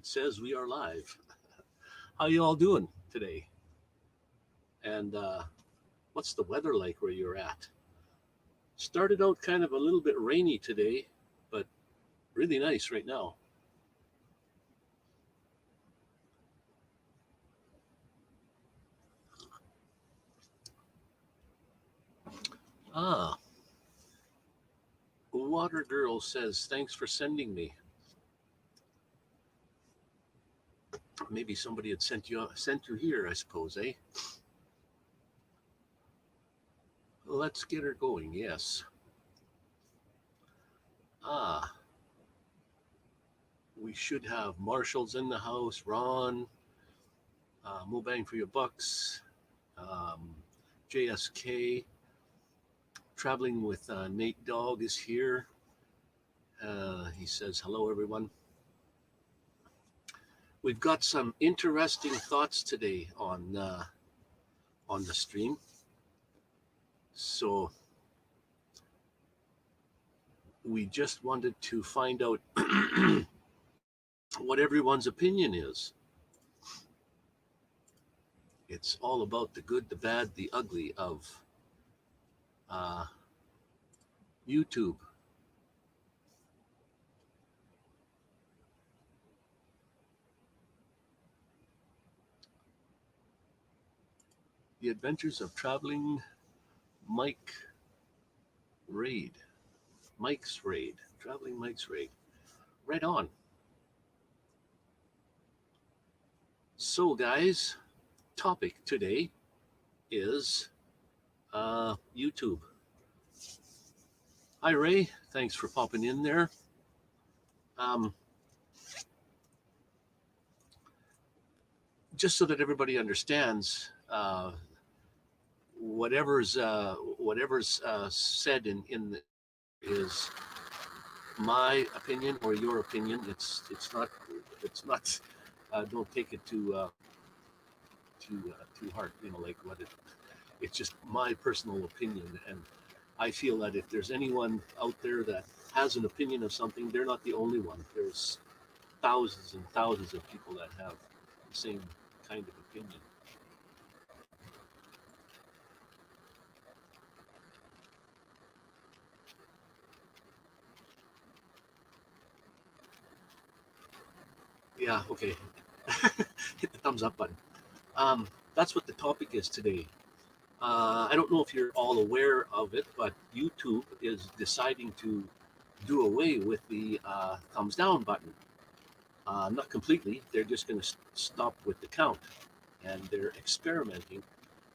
It says we are live. How you all doing today? And what's the weather like where you're at? Started out kind of a little bit rainy today, but really nice right now. Ah, Water Girl says thanks for sending me. Maybe somebody had sent you here, I suppose, eh? Let's get her going. Yes. Ah, we should have Marshall's in the house. Ron, Mobang for your bucks. Um, JSK, traveling with Nate Dog is here. He says hello, everyone. We've got some interesting thoughts today on the stream. So we just wanted to find out what everyone's opinion is. It's all about the good, the bad, the ugly of uh, YouTube. The Adventures of Traveling Mike Raid. Mike's Raid. Traveling Mike's Raid. Right on. So, guys, topic today is YouTube. Hi, Ray. Thanks for popping in there. Um, just so that everybody understands, whatever's said in the is my opinion or your opinion. It's not. Don't take it too hard. Like what it. It's just my personal opinion, and I feel that if there's anyone out there that has an opinion of something, they're not the only one. There's thousands and thousands of people that have the same kind of opinion. Yeah, okay. Hit the thumbs up button. That's what the topic is today. I don't know if you're all aware of it, but YouTube is deciding to do away with the thumbs down button. Not completely, they're just going to stop with the count. And they're experimenting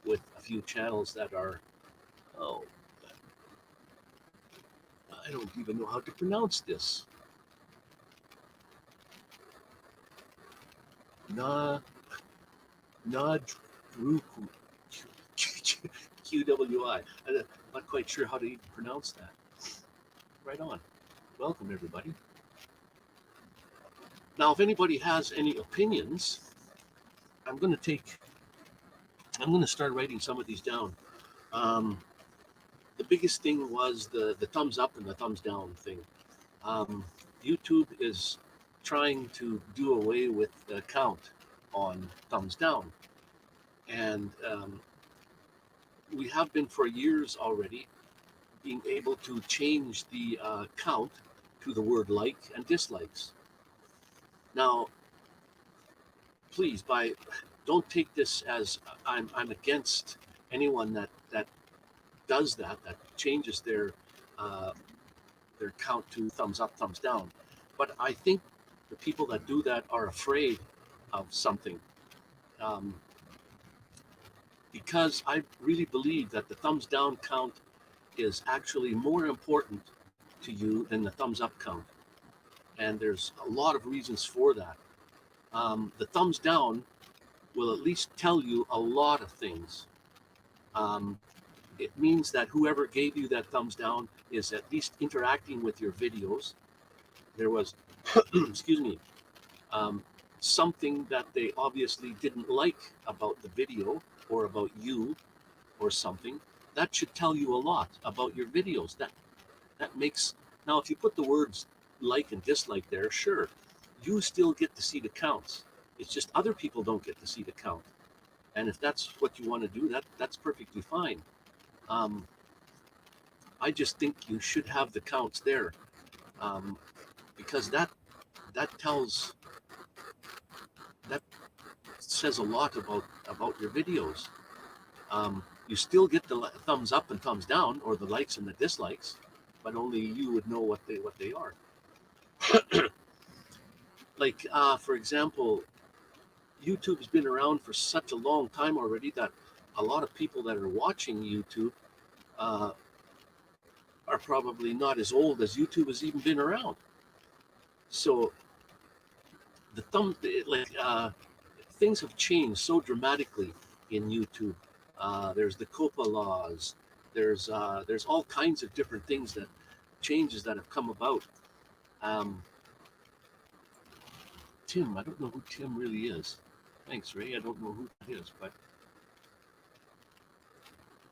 with a few channels that are, oh, I don't even know how to pronounce this. Nadruku. QWI. I'm not quite sure how to even pronounce that. Right on. Welcome, everybody. Now, if anybody has any opinions, I'm going to start writing some of these down. The biggest thing was the thumbs up and the thumbs down thing. YouTube is trying to do away with the count on thumbs down. And we have been for years already being able to change the count to the word like and dislikes. Now, please, don't take this as I'm against anyone that does that changes their count to thumbs up, thumbs down. But I think the people that do that are afraid of something. Because I really believe that the thumbs down count is actually more important to you than the thumbs up count. And there's a lot of reasons for that. The thumbs down will at least tell you a lot of things. It means that whoever gave you that thumbs down is at least interacting with your videos. There was, excuse me, something that they obviously didn't like about the video or about you or something. That should tell you a lot about your videos. That makes, now if you put the words like and dislike there, sure, you still get to see the counts. It's just other people don't get to see the count. And if that's what you want to do, that's perfectly fine. Um, I just think you should have the counts there, um, because that tells that says a lot about your videos. You still get the thumbs up and thumbs down, or the likes and the dislikes, but only you would know what they are. Like for example, YouTube's been around for such a long time already that a lot of people that are watching YouTube uh, are probably not as old as YouTube has even been around. So the things have changed so dramatically in YouTube. There's the COPPA laws. There's all kinds of different things that changes that have come about. Um, Tim, I don't know who Tim really is. Thanks, Ray. I don't know who that is, but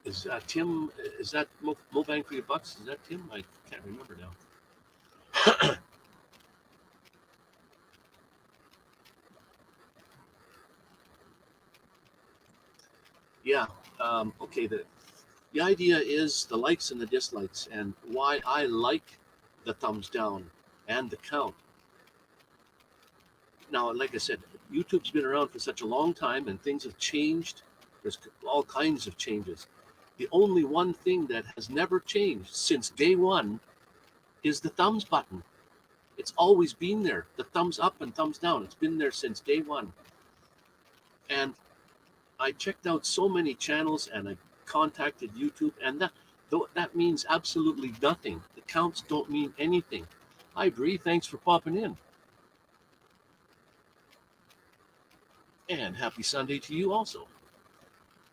is Tim? Is that Mo Bang for Your Bucks? Is that Tim? I can't remember now. Yeah. Okay. The idea is the likes and the dislikes, and why I like the thumbs down and the count. Now, like I said, YouTube's been around for such a long time and things have changed. There's all kinds of changes. The only one thing that has never changed since day one is the thumbs button. It's always been there. The thumbs up and thumbs down. It's been there since day one. And I checked out so many channels and I contacted YouTube, and that means absolutely nothing. The counts don't mean anything. Hi, Bree. Thanks for popping in. And happy Sunday to you also.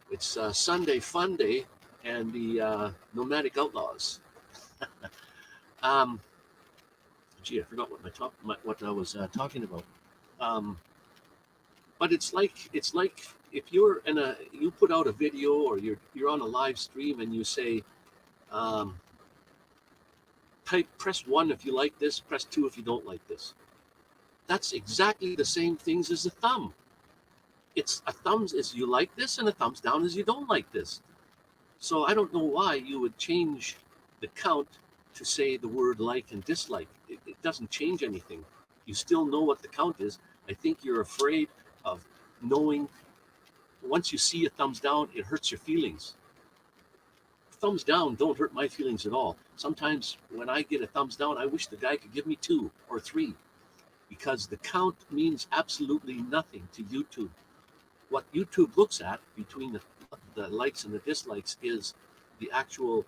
It's Sunday Fun Day and the Nomadic Outlaws. um, Gee, I forgot what I was talking about. Um, but it's like if you put out a video, or you're on a live stream and you say, um, press 1 if you like this, press 2 if you don't like this. That's exactly the same things as a thumb. It's a thumbs is you like this, and a thumbs down is you don't like this. So I don't know why you would change the count to say the word like and dislike. It doesn't change anything. You still know what the count is. I think you're afraid of knowing. Once you see a thumbs down, it hurts your feelings. Thumbs down don't hurt my feelings at all. Sometimes when I get a thumbs down, I wish the guy could give me 2 or 3, because the count means absolutely nothing to YouTube. What YouTube looks at between the likes and the dislikes is the actual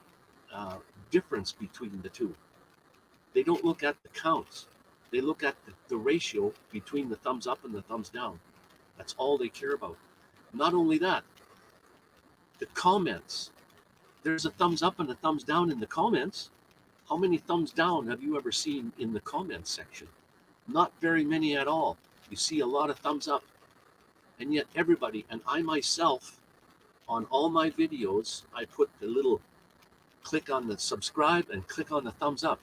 difference between the two. They don't look at the counts. They look at the ratio between the thumbs up and the thumbs down. That's all they care about. Not only that, the comments. There's a thumbs up and a thumbs down in the comments. How many thumbs down have you ever seen in the comments section? Not very many at all. You see a lot of thumbs up. And yet everybody, and I myself, on all my videos, I put the little click on the subscribe and click on the thumbs up.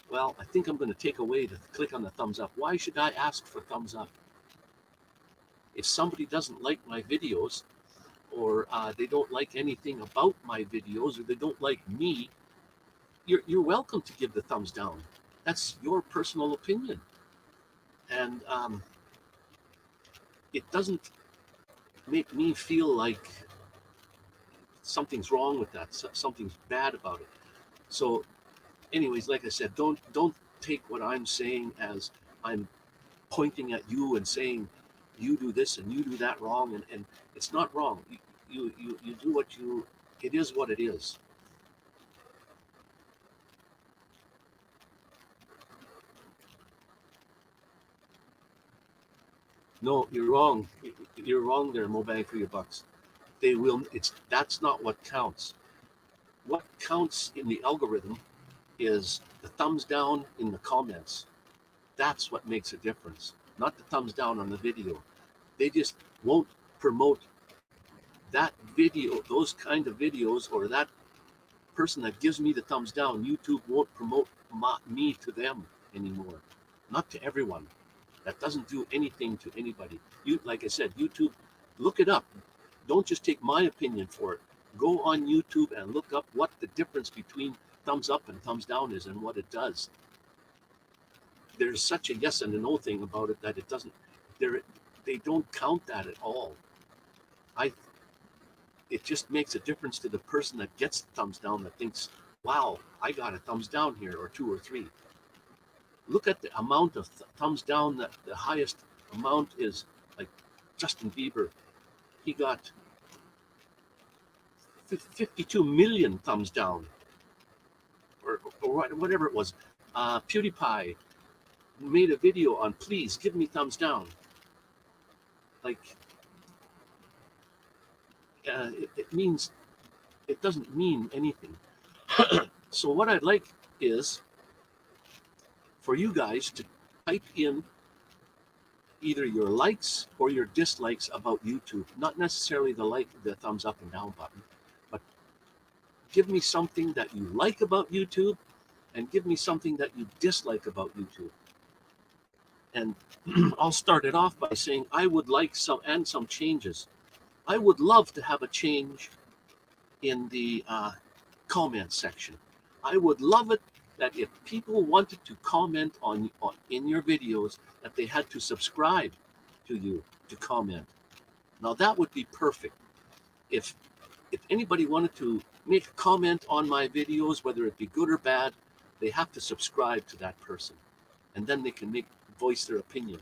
Well, I think I'm going to take away the click on the thumbs up. Why should I ask for thumbs up? If somebody doesn't like my videos, or they don't like anything about my videos, or they don't like me, you're welcome to give the thumbs down. That's your personal opinion. And it doesn't make me feel like something's wrong with that, something's bad about it. So anyways, like I said, don't take what I'm saying as I'm pointing at you and saying you do this and you do that wrong, and it's not wrong. You do what you, it is what it is. No, you're wrong. You're wrong there, Mo Bang for Your Bucks. They will, that's not what counts. What counts in the algorithm is the thumbs down in the comments. That's what makes a difference, not the thumbs down on the video. They just won't promote that video, those kind of videos, or that person that gives me the thumbs down. YouTube won't promote me to them anymore, not to everyone. That doesn't do anything to anybody. Like I said, YouTube, look it up. Don't just take my opinion for it. Go on YouTube and look up what the difference between thumbs up and thumbs down is and what it does. There's such a yes and a no thing about it that it doesn't. They don't count that at all. It just makes a difference to the person that gets the thumbs down, that thinks, wow, I got a thumbs down here, or 2 or 3. Look at the amount of thumbs down. That the highest amount is like Justin Bieber. He got 52 million thumbs down, or whatever it was. PewDiePie made a video on please give me thumbs down. Like, it doesn't mean anything. So what I'd like is for you guys to type in either your likes or your dislikes about YouTube, not necessarily the thumbs up and down button, but give me something that you like about YouTube and give me something that you dislike about YouTube. And I'll start it off by saying I would like some changes. I would love to have a change in the comment section. I would love it that if people wanted to comment in your videos, that they had to subscribe to you to comment. Now that would be perfect. If anybody wanted to make a comment on my videos, whether it be good or bad, they have to subscribe to that person, and then they can voice their opinion.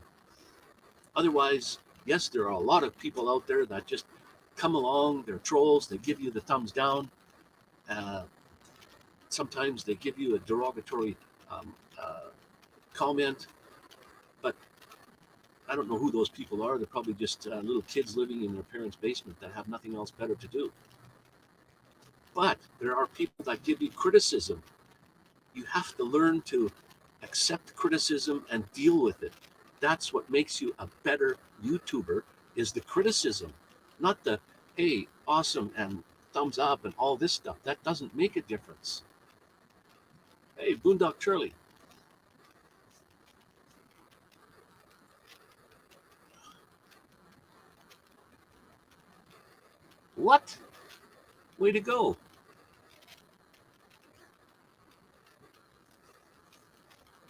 Otherwise, yes, there are a lot of people out there that just come along, they're trolls, they give you the thumbs down. Sometimes they give you a derogatory comment, but I don't know who those people are. They're probably just little kids living in their parents' basement that have nothing else better to do. But there are people that give you criticism. You have to learn to accept criticism and deal with it. That's what makes you a better YouTuber, is the criticism, not the, hey, awesome and thumbs up and all this stuff. That doesn't make a difference. Hey, Boondock Charlie. What? Way to go.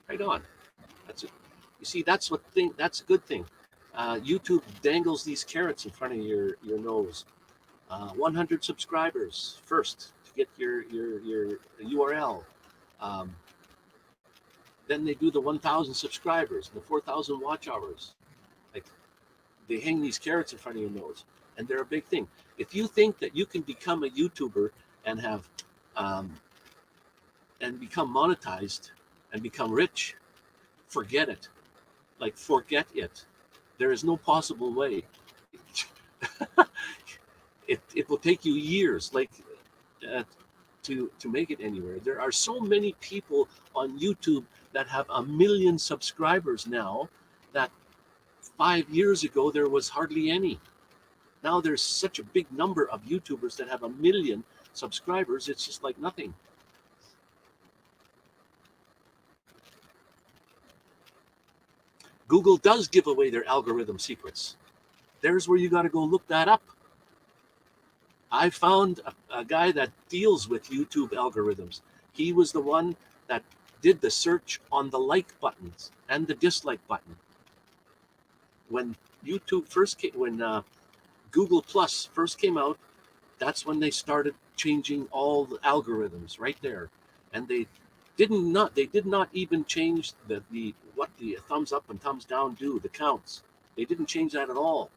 Right on. That's it. You see, that's a good thing. YouTube dangles these carrots in front of your nose. 100 subscribers first to get your URL. Then they do the 1,000 subscribers, the 4,000 watch hours. Like, they hang these carrots in front of your nose, and they're a big thing. If you think that you can become a YouTuber and have and become monetized and become rich, forget it. Like, forget it. There is no possible way. It will take you years, like, to make it anywhere. There are so many people on YouTube that have 1 million subscribers now that 5 years ago there was hardly any. Now there's such a big number of YouTubers that have 1 million subscribers. It's just like nothing. Google does give away their algorithm secrets. There's where you got to go look that up. I found a guy that deals with YouTube algorithms. He was the one that did the search on the like buttons and the dislike button. When YouTube first came, when Google Plus first came out, that's when they started changing all the algorithms right there. And they did not even change what the thumbs up and thumbs down do, the counts. They didn't change that at all,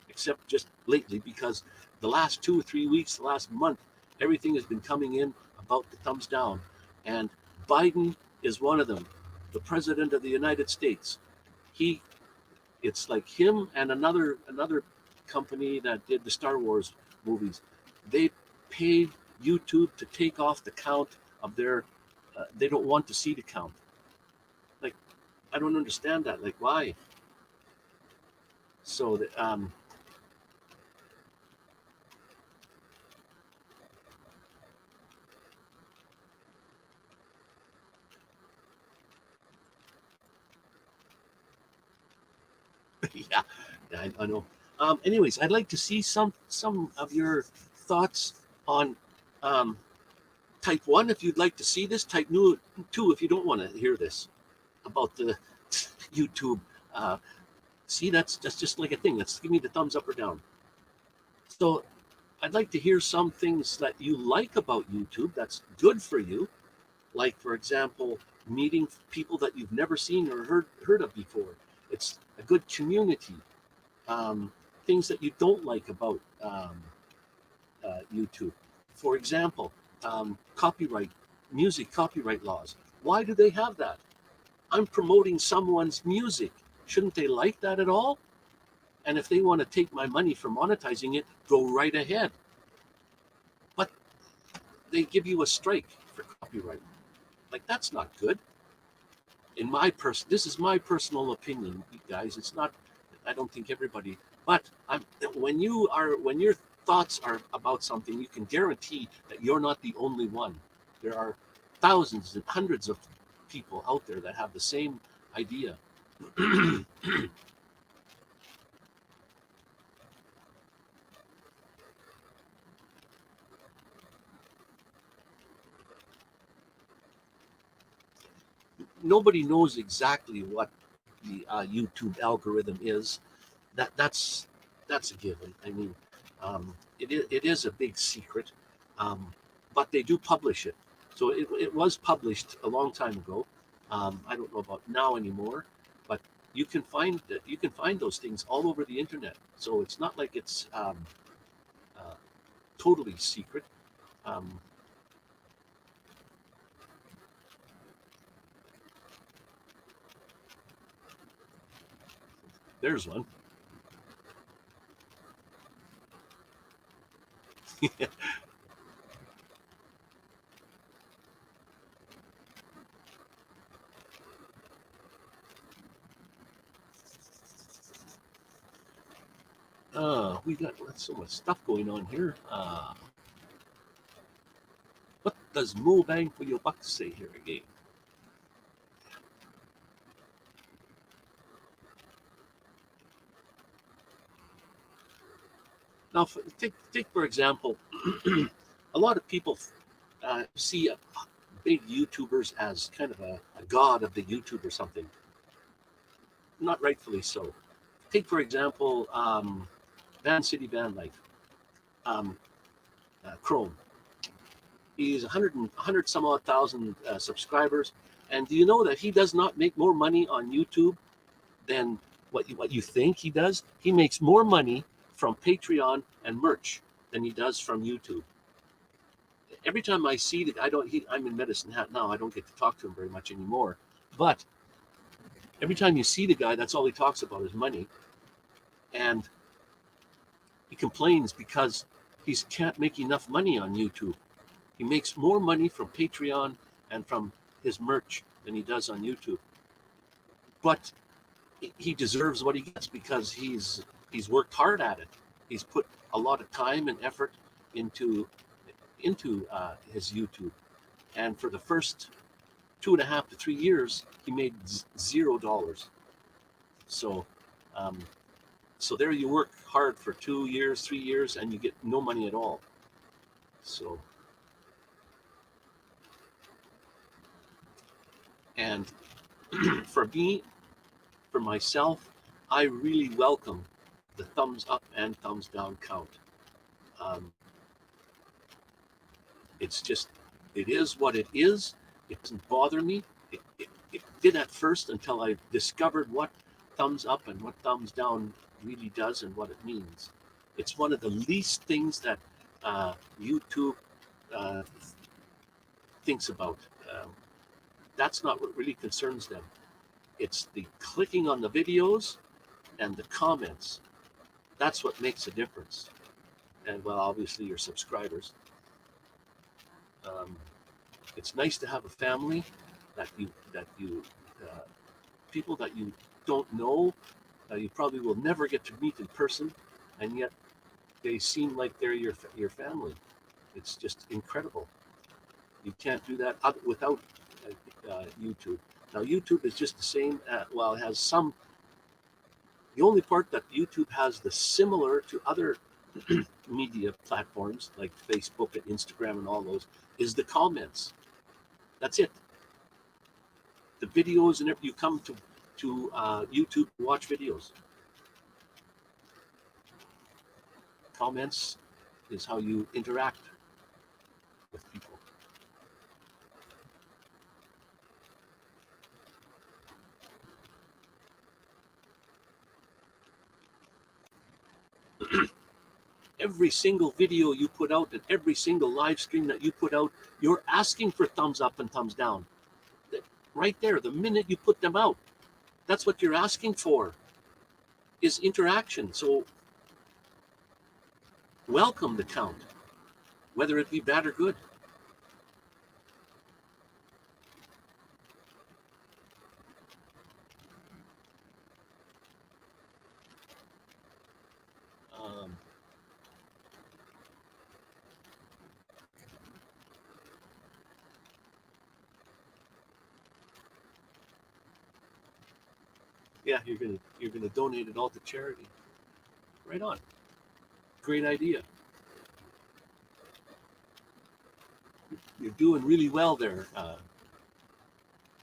except just lately, because the last 2 or 3 weeks, the last month, everything has been coming in about the thumbs down. And Biden is one of them, the president of the United States. It's like him and another company that did the Star Wars movies. They paid YouTube to take off the count of their, they don't want to see the count. Like, I don't understand that. Like, why? So that, Yeah, yeah, I know. Anyways, I'd like to see some of your thoughts on um, type one if you'd like to see this. Type two if you don't want to hear this about the YouTube. Uh, See, that's just like a thing. Let's give me the thumbs up or down. So I'd like to hear some things that you like about YouTube that's good for you. Like, for example, meeting people that you've never seen or heard of before. It's a good community. Um, Things that you don't like about YouTube. For example, copyright, music copyright laws. Why do they have that? I'm promoting someone's music. Shouldn't they like that at all? And if they want to take my money for monetizing it, go right ahead. But they give you a strike for copyright. Like, that's not good. This is my personal opinion, you guys. It's not. I don't think everybody. But when your thoughts are about something, you can guarantee that you're not the only one. There are thousands and hundreds of people out there that have the same idea. Nobody knows exactly what the YouTube algorithm is. That's a given. I mean, it is a big secret, um, but they do publish it. So it was published a long time ago. I don't know about now anymore, but you can find those things all over the internet. So it's not like it's uh, totally secret. Um, there's one. We got so much stuff going on here. What does Mo Bang for your buck say here again? Now, take for example, a lot of people see big YouTubers as kind of a god of the YouTube or something. Not rightfully so. Take for example, Van City Van Life, um, Chrome. He's 100 some odd thousand subscribers, and do you know that he does not make more money on YouTube than what you think he does? He makes more money from Patreon and merch than he does from YouTube. Every time I see that, I'm in Medicine Hat now. I don't get to talk to him very much anymore. But every time you see the guy, that's all he talks about is money, and he complains because he can't make enough money on YouTube. He makes more money from Patreon and from his merch than he does on YouTube. But he deserves what he gets because he's worked hard at it. He's put a lot of time and effort into his YouTube, and for the first 2.5 to 3 years, he made $0. So, um, so there you work hard for 2 years, 3 years, and you get no money at all. So, and for me, for myself, I really welcome the thumbs up and thumbs down count. Um, it's just, it is what it is. It doesn't bother me. It did at first until I discovered what thumbs up and what thumbs down really does and what it means. It's one of the least things that YouTube uh, thinks about. That's not what really concerns them. It's the clicking on the videos and the comments. That's what makes a difference. And well, obviously your subscribers. Um, it's nice to have a family that you uh, people that you don't know, you probably will never get to meet in person, and yet they seem like they're your family. It's just incredible. You can't do that without YouTube. Now YouTube is just the same. Well, it has some The only part that YouTube has the similar to other media platforms like Facebook and Instagram and all those is the comments. That's it. The videos and you come to YouTube to watch videos. Comments is how you interact with people. Every single video you put out and every single live stream that you put out, you're asking for thumbs up and thumbs down. Right there, the minute you put them out, that's what you're asking for, is interaction. So welcome the count, whether it be bad or good. Um, yeah, you're gonna donate it all to charity. Right on. Great idea. You're doing really well there,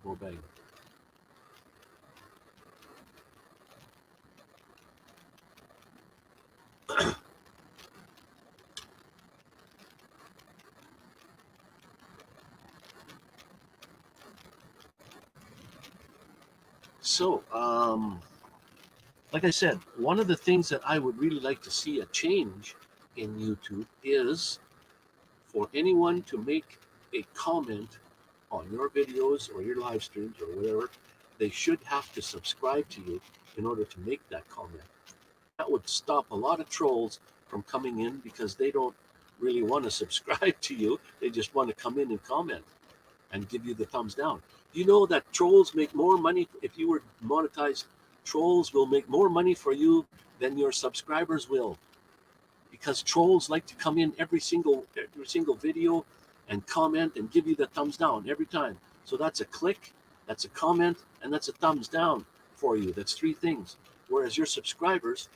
Mobang. So, like I said, one of the things that I would really like to see a change in YouTube is for anyone to make a comment on your videos or your live streams or whatever. They should have to subscribe to you in order to make that comment. That would stop a lot of trolls from coming in because they don't really want to subscribe to you. They just want to come in and comment and give you the thumbs down. You know that trolls make more money if you were monetized. Trolls will make more money for you than your subscribers will, because trolls like to come in every single video and comment and give you the thumbs down every time. So that's a click, that's a comment, and that's a thumbs down for you. That's three things. Whereas your subscribers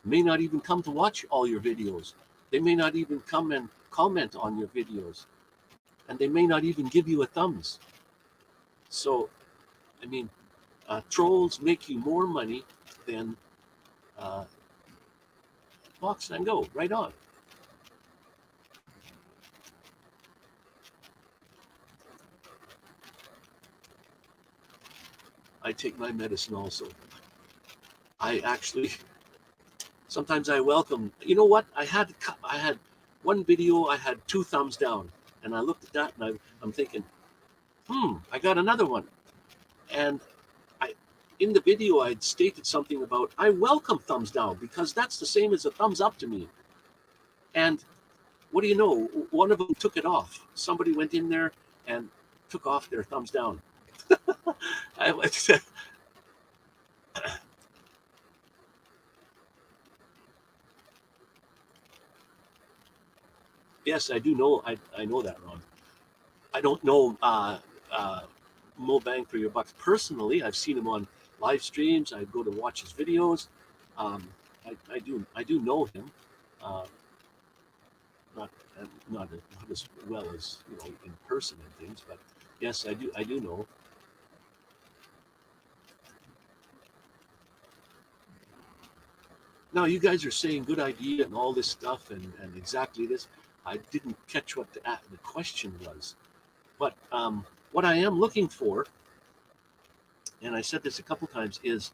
may not even come to watch all your videos. They may not even come and comment on your videos, and they may not even give you a thumbs. So, I mean, trolls make you more money than Box and Go. Right on. I take my medicine also. I actually sometimes I welcome. You know what? I had one video. I had 2 thumbs down, and I looked at that and I'm thinking, I got another one. And I, in the video, I'd stated something about I welcome thumbs down because that's the same as a thumbs up to me. And what do you know? One of them took it off. Somebody went in there and took off their thumbs down. I Yes, I do know. I know that, Ron. I don't know Mo Bang for Your Buck personally. I've seen him on live streams. I go to watch his videos. Um, I do know him. Uh, not not as well as in person and things, but yes, I do know. Now you guys are saying good idea and all this stuff and exactly this. I didn't catch what the question was, but what I am looking for, and I said this a couple times, is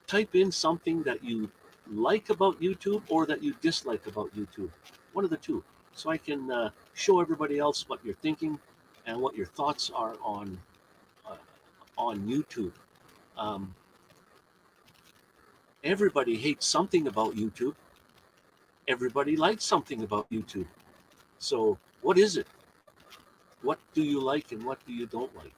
type in something that you like about YouTube or that you dislike about YouTube. One of the two. So I can show everybody else what you're thinking and what your thoughts are uh, on YouTube. Um, Everybody hates something about YouTube. Everybody likes something about YouTube. So what is it? What do you like and what do you don't like?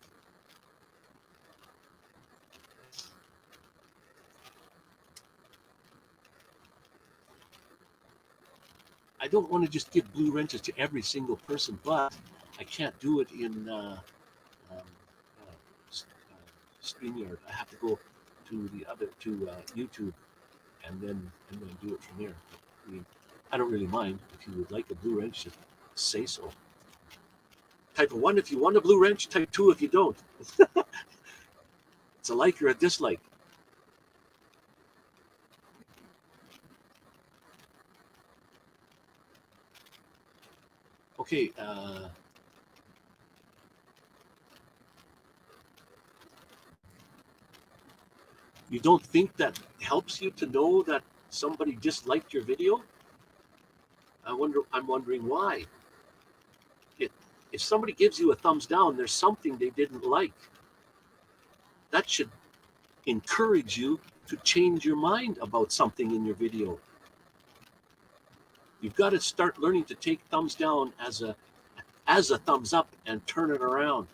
I don't want to just give blue wrenches to every single person, but I can't do it in StreamYard. I have to go to the other to YouTube, and then do it from there. I mean, I don't really mind. If you would like a blue wrench, just say so. Type a 1 if you want a blue wrench. Type 2 if you don't. It's a like or a dislike. Okay. You don't think that helps you to know that somebody disliked your video? I'm wondering why. If somebody gives you a thumbs down, there's something they didn't like. That should encourage you to change your mind about something in your video. You've got to start learning to take thumbs down as a thumbs up and turn it around.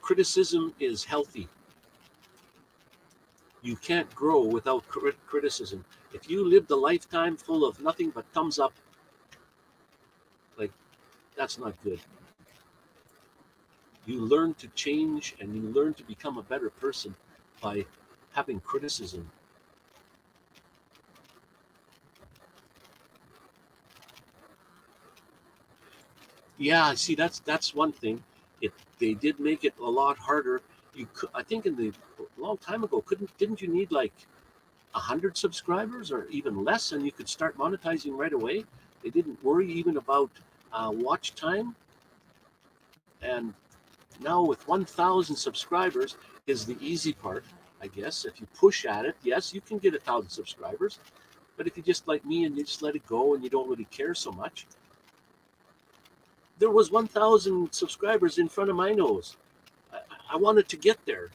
Criticism is healthy. You can't grow without criticism. If you lived a lifetime full of nothing but thumbs up, like, that's not good. You learn to change and you learn to become a better person by having criticism. Yeah, see, that's one thing. They did make it a lot harder. I think a long time ago, didn't you need like 100 subscribers or even less, and you could start monetizing right away? They didn't worry even about watch time. And now with 1,000 subscribers is the easy part, I guess. If you push at it, yes, you can get 1,000 subscribers. But if you just like me and you just let it go and you don't really care so much, there was 1,000 subscribers in front of my nose. I wanted to get there.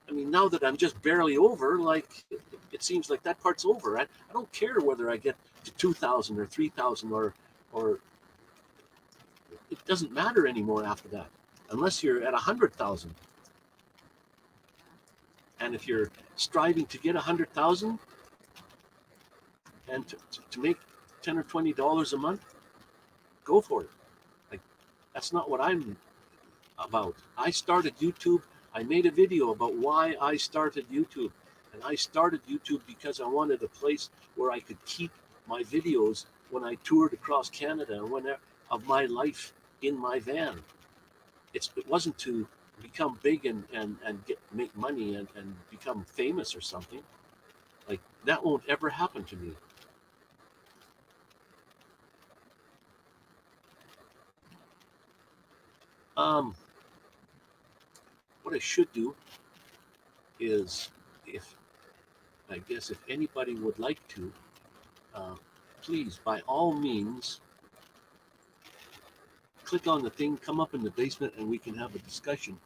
I mean, now that I'm just barely over, like, it seems like that part's over. I don't care whether I get to 2,000 or 3,000 or it doesn't matter anymore after that, unless you're at 100,000. And if you're striving to get 100,000 and to make $10 or $20 a month, go for it. Like, that's not what I'm about. I started YouTube. I made a video about why I started YouTube. And I started YouTube because I wanted a place where I could keep my videos when I toured across Canada and whenever of my life in my van. It wasn't to become big and make money and become famous or something. Like, that won't ever happen to me. What I should do is, if anybody would like to, please, by all means, click on the thing, come up in the basement, and we can have a discussion.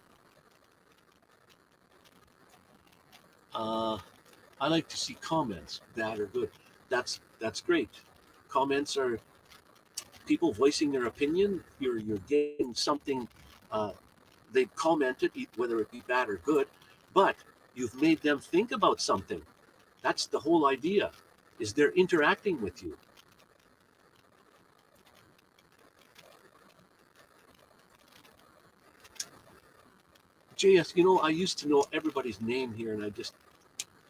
I like to see comments, bad or good. That's great. Comments are people voicing their opinion. You're getting something. They've commented, whether it be bad or good, but you've made them think about something. That's the whole idea, is they're interacting with you. JS, I used to know everybody's name here, and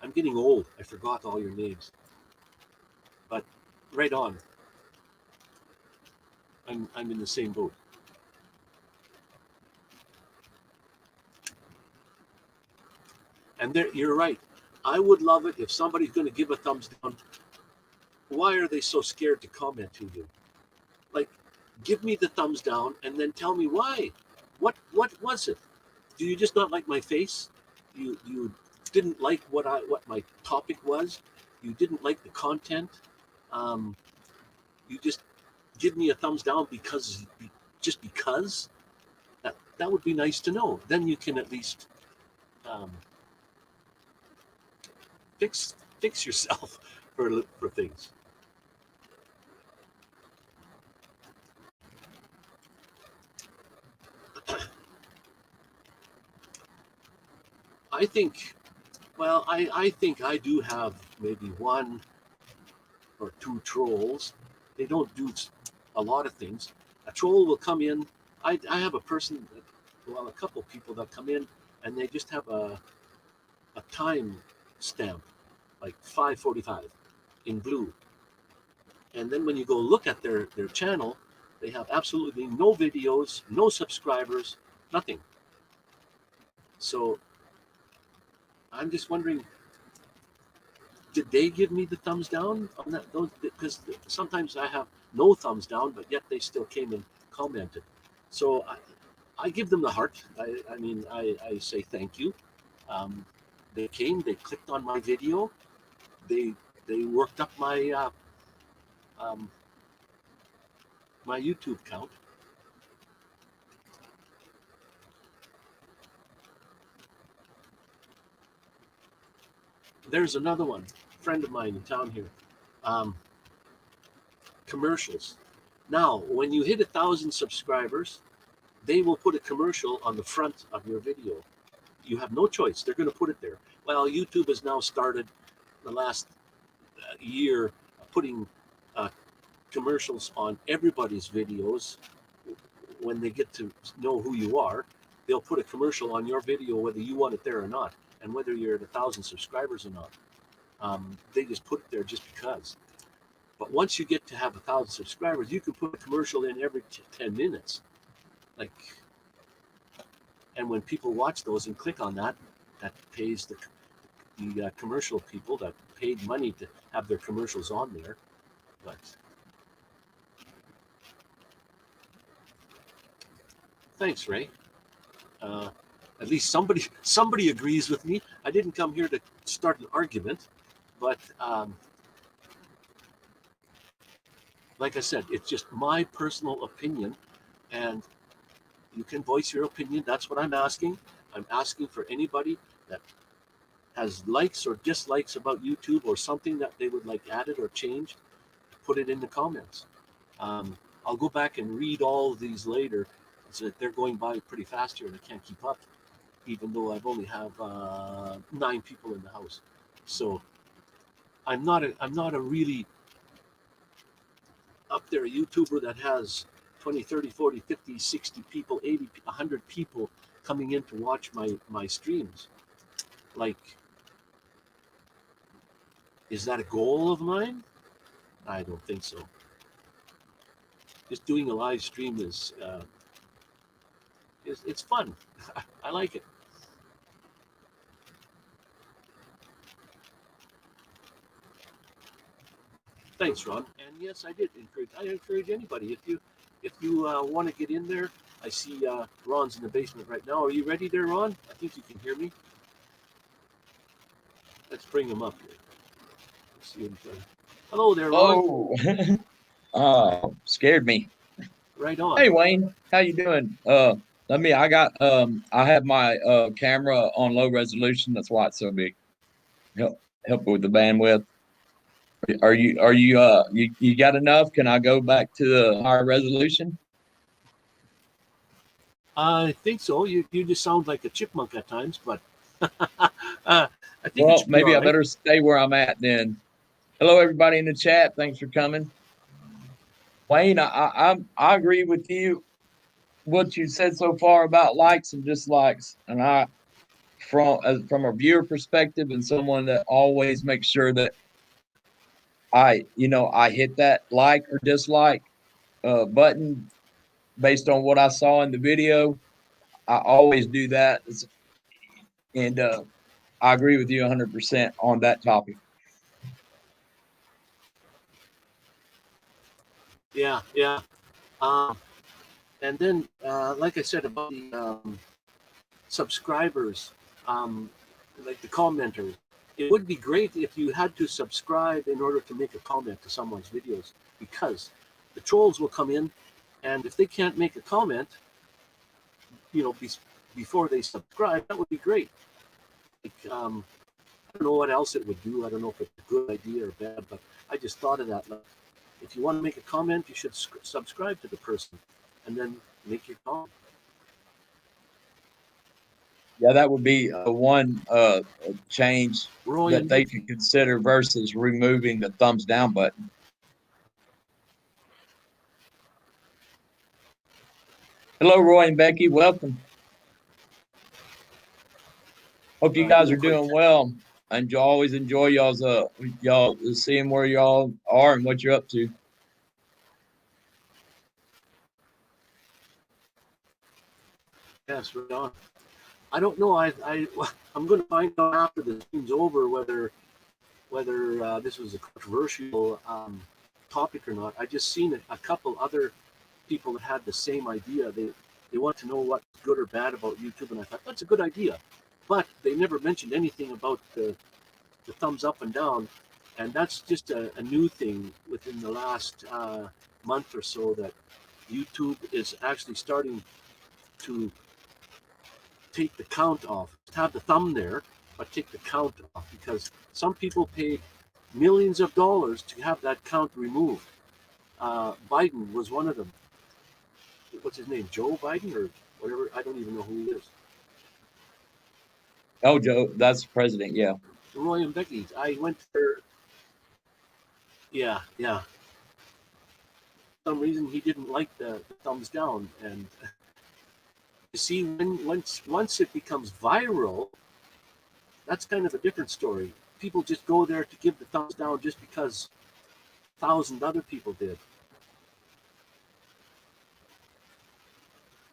I'm getting old. I forgot all your names. But right on. I'm in the same boat. And you're right. I would love it if somebody's going to give a thumbs down. Why are they so scared to comment to you? Like, give me the thumbs down and then tell me why. What was it? Do you just not like my face? You didn't like what my topic was? You didn't like the content? You just give me a thumbs down because that would be nice to know. Then you can at least fix yourself for things. I think I do have maybe one or two trolls. They don't do a lot of things. A troll will come in. I have a person, well, a couple people that come in and they just have a time stamp, like 5:45 in blue. And then when you go look at their channel, they have absolutely no videos, no subscribers, nothing. So I'm just wondering, did they give me the thumbs down on that? Those, because sometimes I have no thumbs down, but yet they still came and commented. So I give them the heart. I mean, I say thank you. They came, they clicked on my video, they worked up my my YouTube count. There's another one, friend of mine in town here. Commercials. Now, when you hit 1,000 subscribers, they will put a commercial on the front of your video. You have no choice. They're going to put it there. Well, YouTube has now started the last year putting commercials on everybody's videos. When they get to know who you are, they'll put a commercial on your video, whether you want it there or not, and whether you're at 1,000 subscribers or not. They just put it there just because. But once you get to have 1,000 subscribers, you can put a commercial in every 10 minutes. Like, and when people watch those and click on that, that pays the commercial people that paid money to have their commercials on there. But thanks, Ray. At least somebody agrees with me. I didn't come here to start an argument, but like I said, it's just my personal opinion, and you can voice your opinion. That's what I'm asking. I'm asking for anybody that has likes or dislikes about YouTube or something that they would like added or changed, put it in the comments. I'll go back and read all of these later. So they're going by pretty fast here and I can't keep up, even though I've only have 9 people in the house. So I'm not a really up there YouTuber that has 20, 30, 40, 50, 60 people, 80, 100 people coming in to watch my streams. Like, is that a goal of mine? I don't think so. Just doing a live stream is it's fun. I like it. Thanks, Ron. And yes, I did encourage. I encourage anybody if you want to get in there. I see Ron's in the basement right now. Are you ready there, Ron? I think you can hear me. Let's bring him up here. Let's see him. Hello there, Ron. Oh, scared me. Right on. Hey Wayne, how you doing? I have my camera on low resolution. That's why it's so big. Help with the bandwidth. You got enough? Can I go back to the higher resolution? I think so. You just sound like a chipmunk at times, but I think maybe I better stay where I'm at then. Hello, everybody in the chat. Thanks for coming. Wayne, I agree with you. What you said so far about likes and dislikes, and from a viewer perspective and someone that always makes sure that I hit that like or dislike button based on what I saw in the video. I always do that, and I agree with you 100% on that topic. Yeah. And then, like I said about the subscribers, like the commenters, it would be great if you had to subscribe in order to make a comment to someone's videos, because the trolls will come in, and if they can't make a comment, before they subscribe, that would be great. Like, I don't know what else it would do. I don't know if it's a good idea or bad, but I just thought of that. Like, if you want to make a comment, you should subscribe to the person and then make your comment. Yeah, that would be one change Roy that and they Vicky. could consider versus removing the thumbs down button. Hello, Roy and Becky. Welcome. Hope you guys are Didn't quite doing well. And you always enjoy y'all seeing where y'all are and what you're up to. Yes, right on. I don't know. I'm going to find out after the stream's over whether this was a controversial topic or not. I just seen a couple other people that had the same idea. They want to know what's good or bad about YouTube, and I thought that's a good idea, but they never mentioned anything about the thumbs up and down, and that's just a new thing within the last month or so that YouTube is actually starting to take the count off. Have the thumb there, but take the count off because some people paid millions of dollars to have that count removed. Biden was one of them. What's his name? Joe Biden or whatever? I don't even know who he is. Oh, Joe, that's the president. Yeah. Roy and Becky. I went there. Yeah, yeah. For some reason he didn't like the thumbs down, and you see, once it becomes viral, that's kind of a different story. People just go there to give the thumbs down just because 1,000 other people did.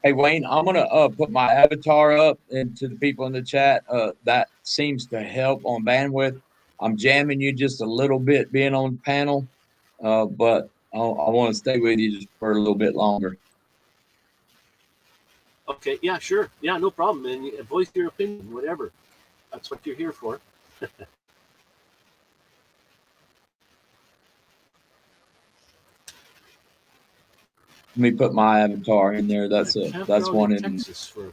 Hey, Wayne, I'm going to put my avatar up into the people in the chat. That seems to help on bandwidth. I'm jamming you just a little bit being on the panel, but I want to stay with you just for a little bit longer. Okay, yeah, sure. Yeah, no problem. And voice your opinion, whatever. That's what you're here for. Let me put my avatar in there. That's one in Texas for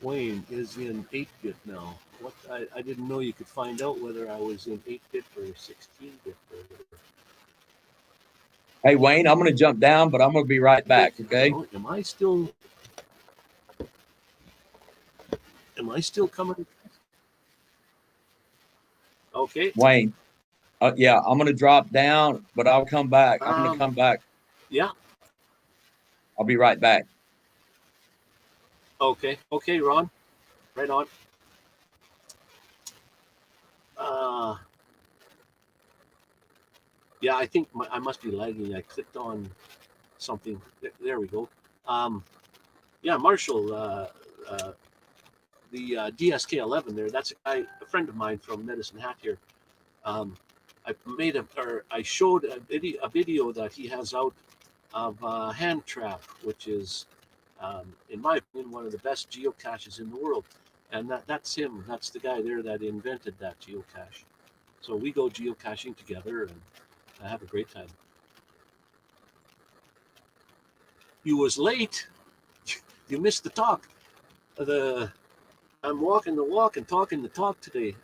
Wayne is in 8-bit now. What I didn't know you could find out whether I was in 8-bit or 16-bit or whatever. Hey, Wayne, I'm going to jump down, but I'm going to be right back. Okay. Am I still coming? Okay. Wayne. Yeah, I'm going to drop down, but I'll come back. I'm going to come back. Yeah. I'll be right back. Okay. Okay, Ron. Right on. Yeah, I think I must be lagging. I clicked on something. There we go. Yeah, Marshall, the DSK11 there. That's a friend of mine from Medicine Hat here. I showed a video that he has out of Hand Trap, which is, in my opinion, one of the best geocaches in the world. And that's him. That's the guy there that invented that geocache. So we go geocaching together and I have a great time. You was late. You missed the talk. I'm walking the walk and talking the talk today.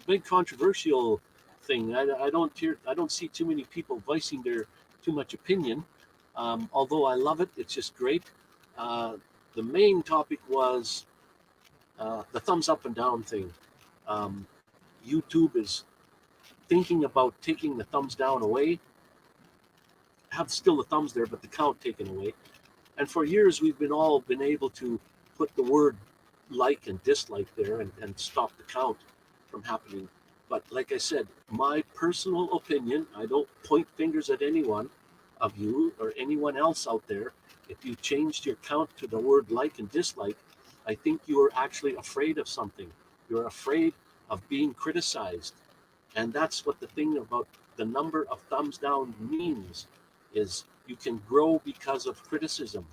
Big controversial thing. I don't see too many people voicing their too much opinion. Although I love it, it's just great. The main topic was the thumbs up and down thing. YouTube is thinking about taking the thumbs down away. Have still the thumbs there, but the count taken away. And for years, we've all been able to put the word like and dislike there and stop the count from happening. But like I said, my personal opinion, I don't point fingers at anyone of you or anyone else out there. If you changed your count to the word like and dislike, I think you are actually afraid of something. You're afraid of being criticized. And that's what the thing about the number of thumbs down means is you can grow because of criticism.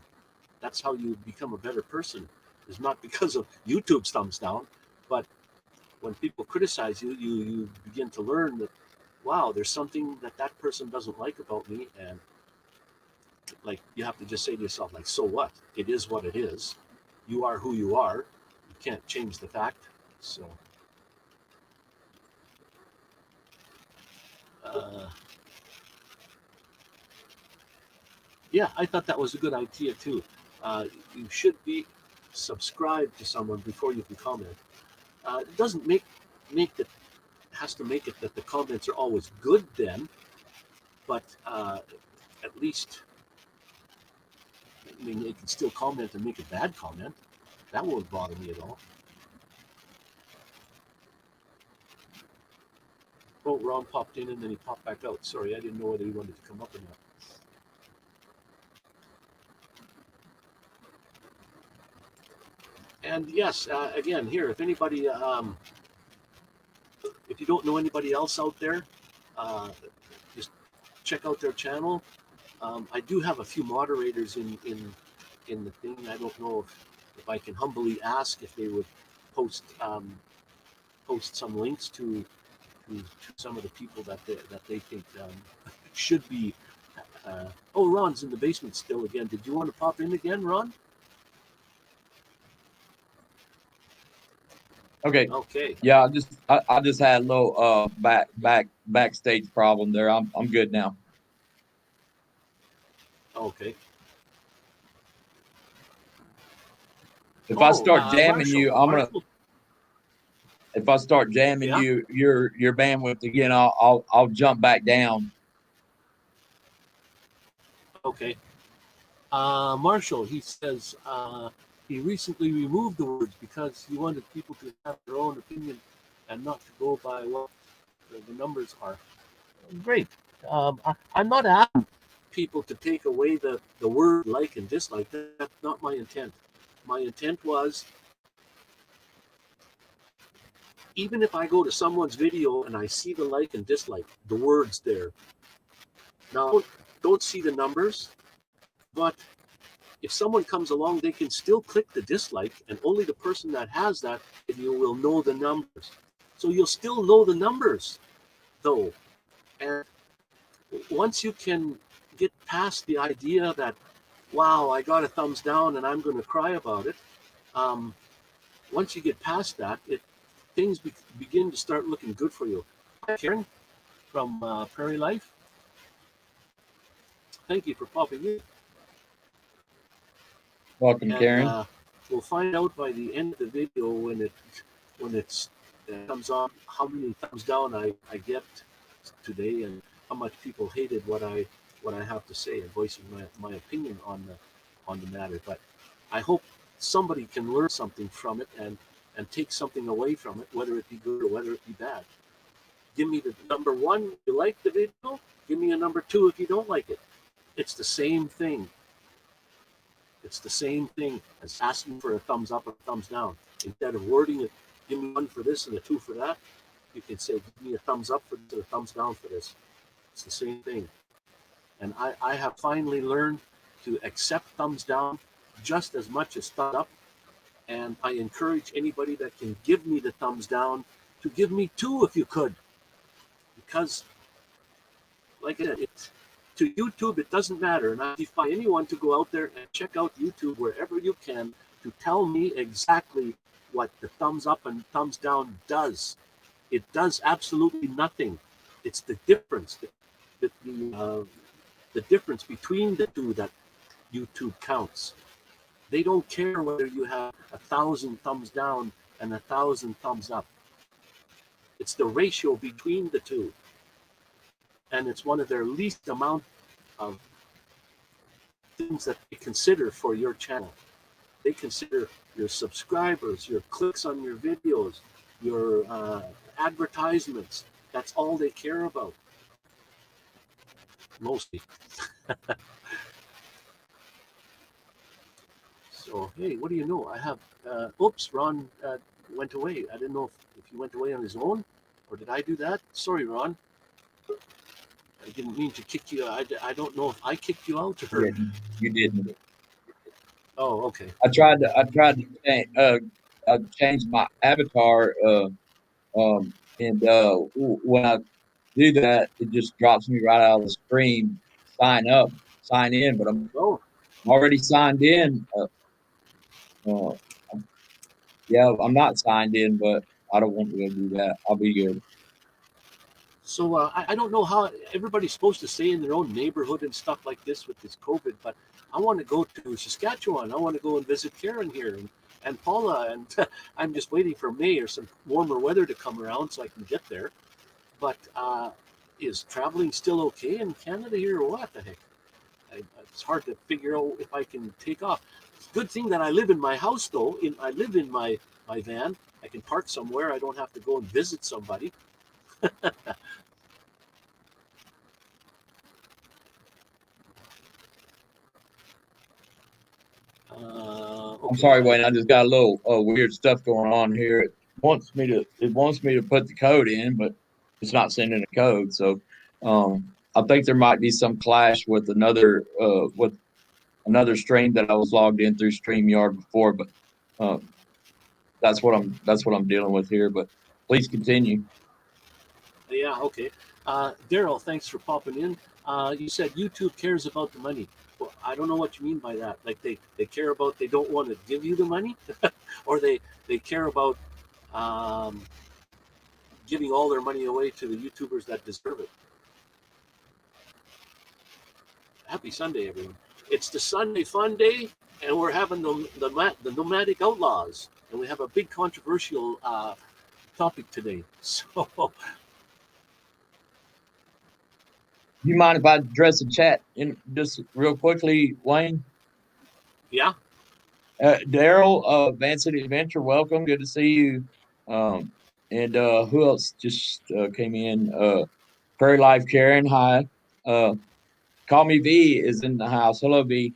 That's how you become a better person. It's not because of YouTube's thumbs down, but when people criticize you, you begin to learn that, wow, there's something that person doesn't like about me. And like, you have to just say to yourself, like, so what? It is what it is. You are who you are. You can't change the fact. So, Yeah, I thought that was a good idea too. You should be subscribed to someone before you can comment. It doesn't make it has to make it that the comments are always good then, but at least I mean they can still comment and make a bad comment. That won't bother me at all. Oh, Ron popped in and then he popped back out. Sorry, I didn't know whether he wanted to come up or not. And yes, again, here, if anybody, if you don't know anybody else out there, just check out their channel. I do have a few moderators in the thing. I don't know if I can humbly ask if they would post post some links to some of the people that they think should be. Oh, Ron's in the basement still again. Did you want to pop in again, Ron? Okay. Okay. Yeah, I just had a little backstage problem there. I'm good now. Okay. If I start jamming Marshall, you, I'm gonna. Marshall. If I start jamming Yeah. your bandwidth again, I'll jump back down. Okay. Marshall, he says he recently removed the words because he wanted people to have their own opinion and not to go by what the numbers are. Great. I'm not asking people to take away the word like and dislike. That's not my intent. My intent was, even if I go to someone's video and I see the like and dislike, the words there. Now, don't see the numbers, but if someone comes along, they can still click the dislike, and only the person that has that video will know the numbers. So you'll still know the numbers, though. And once you can get past the idea that, wow, I got a thumbs down and I'm going to cry about it, once you get past that, things begin to start looking good for you. Hi, Karen from Prairie Life. Thank you for popping in. Welcome, Karen. We'll find out by the end of the video when it comes on how many thumbs down I get today and how much people hated what I have to say and voicing my opinion on the matter. But I hope somebody can learn something from it and take something away from it, whether it be good or whether it be bad. Give me the number 1 if you like the video. Give me a number 2 if you don't like it. It's the same thing. It's the same thing as asking for a thumbs up or a thumbs down. Instead of wording it, give me 1 for this and a 2 for that, you can say, give me a thumbs up for this and a thumbs down for this. It's the same thing. And I have finally learned to accept thumbs down just as much as thumbs up. And I encourage anybody that can give me the thumbs down to give me 2 if you could. Because, like I said, to YouTube, it doesn't matter. And I defy anyone to go out there and check out YouTube wherever you can to tell me exactly what the thumbs up and thumbs down does. It does absolutely nothing. It's the difference, the difference between the two that YouTube counts. They don't care whether you have 1,000 thumbs down and 1,000 thumbs up. It's the ratio between the two. And it's one of their least amount of things that they consider for your channel. They consider your subscribers, your clicks on your videos, your advertisements. That's all they care about. Mostly. So, hey, what do you know? I have, oops, Ron went away. I didn't know if he went away on his own, or did I do that? Sorry, Ron. I didn't mean to kick you. I don't know if I kicked you out or. You didn't. Oh, okay. I tried to change my avatar, and when I do that, it just drops me right out of the screen. Sign in, but I'm already signed in. Yeah, I'm not signed in, but I don't want to go do that. I'll be good. So I don't know how everybody's supposed to stay in their own neighborhood and stuff like this with this COVID, but I want to go to Saskatchewan. I want to go and visit Karen here and Paula, and I'm just waiting for May or some warmer weather to come around so I can get there. But is traveling still okay in Canada here or what the heck? It's hard to figure out if I can take off. It's a good thing that I live in my house though. I live in my van. I can park somewhere. I don't have to go and visit somebody. I'm Okay. sorry, Wayne. I just got a little weird stuff going on here. It wants me to put the code in, but it's not sending a code. So I think there might be some clash with another stream that I was logged in through StreamYard before, but that's what I'm dealing with here. But please continue. Yeah, okay. Daryl, thanks for popping in. You said YouTube cares about the money. Well, I don't know what you mean by that. Like they care about, they don't want to give you the money, or they care about giving all their money away to the YouTubers that deserve it. Happy Sunday, everyone. It's the Sunday Fun Day, and we're having the Nomadic Outlaws, and we have a big controversial topic today. So, You mind if I address the chat in just real quickly, Wayne? yeah. Daryl, Van City Adventure, welcome. Good to see you. And who else just came in? Prairie Life Karen, hi. Call Me V is in the house. Hello, V.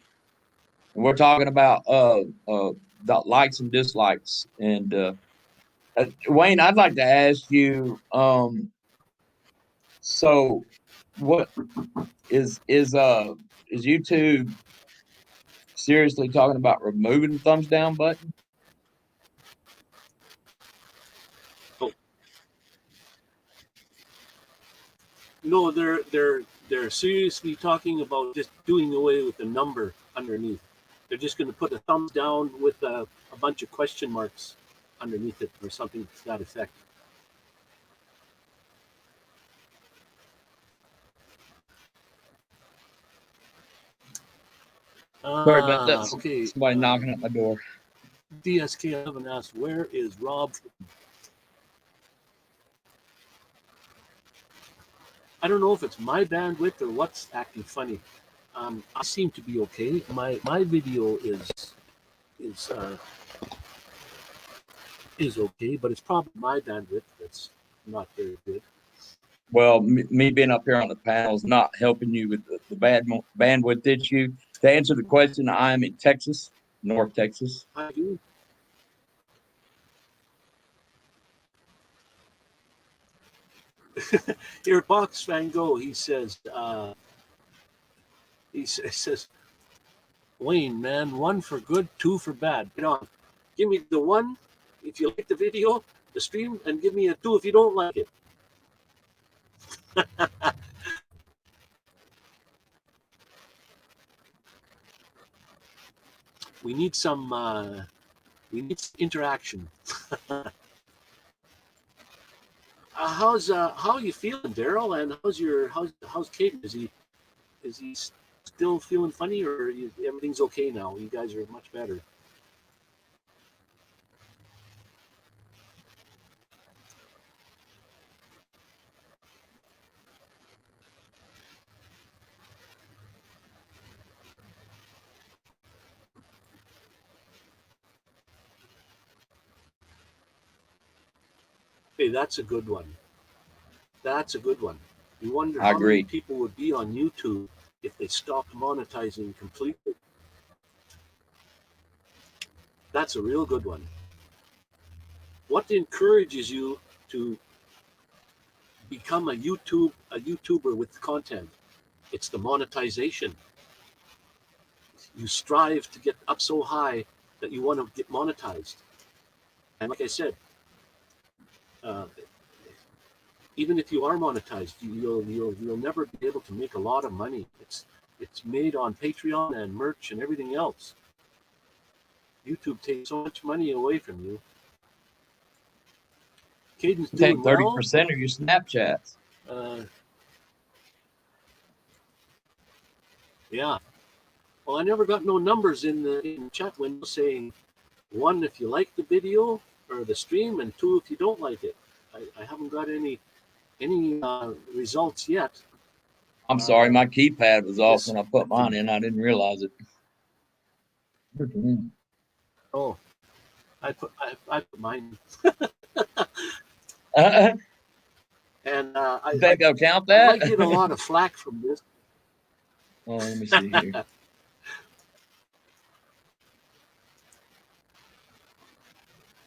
And we're talking about the likes and dislikes. And Wayne, I'd like to ask you. So, what is YouTube seriously talking about removing the thumbs down button? No, they're seriously talking about just doing away with the number underneath. They're just going to put a thumbs down with a bunch of question marks underneath it or something to that effect. Sorry about that. Okay. Somebody knocking at my door. DSK11 asked, where is Rob? I don't know if it's my bandwidth or what's acting funny. I seem to be okay. My video is okay, but it's probably my bandwidth that's not very good. Well, me being up here on the panel is not helping you with the bad bandwidth issue. To answer the question, I am in Texas, North Texas. I do. Here, Box Van Gogh, he says, Wayne, man, 1 for good, 2 for bad. You know, give me the 1 if you like the video, the stream, and give me a 2 if you don't like it. We need some interaction. How are you feeling, Daryl? And how's Caden? Is he still feeling funny, or everything's okay now? You guys are much better. Hey, that's a good one. That's a good one. You wonder how many people would be on YouTube if they stopped monetizing completely. That's a real good one. What encourages you to become a YouTuber with content? It's the monetization. You strive to get up so high that you want to get monetized. And like I said, even if you are monetized, you'll never be able to make a lot of money. It's made on Patreon and merch and everything else. YouTube takes so much money away from you. Caden's doing 30% of your Snapchats. Uh, yeah. Well, I never got no numbers in the chat window saying 1 if you like the video or the stream, and 2 if you don't like it. I haven't got any results yet. I'm sorry, my keypad was off Yes. when I put mine in. I didn't realize it. Oh, I put mine, and You think they'll count I that? might get a lot of flack from this. Oh, let me see here.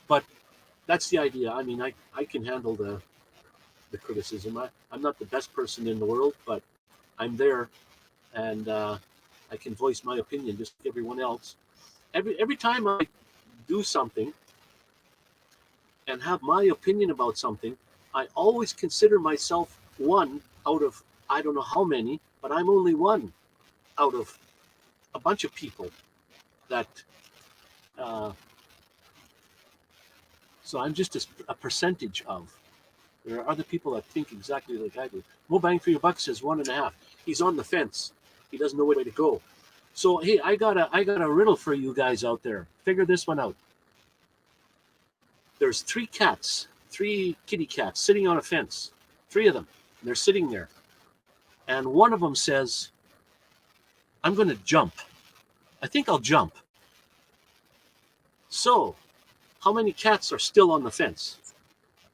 But that's the idea. I mean, I can handle the criticism. I'm not the best person in the world, but I'm there, and I can voice my opinion just like everyone else. Every time I do something and have my opinion about something, I always consider myself one out of I don't know how many, but I'm only one out of a bunch of people that. Uh, so I'm just a percentage of. There are other people that think exactly like I do. More bang for your buck says 1.5. He's on the fence. He doesn't know which way to go. So hey, I got a riddle for you guys out there. Figure this one out. There's 3 cats, 3 kitty cats sitting on a fence. 3 of them. And they're sitting there. And one of them says, I'm going to jump. I think I'll jump. So, how many cats are still on the fence?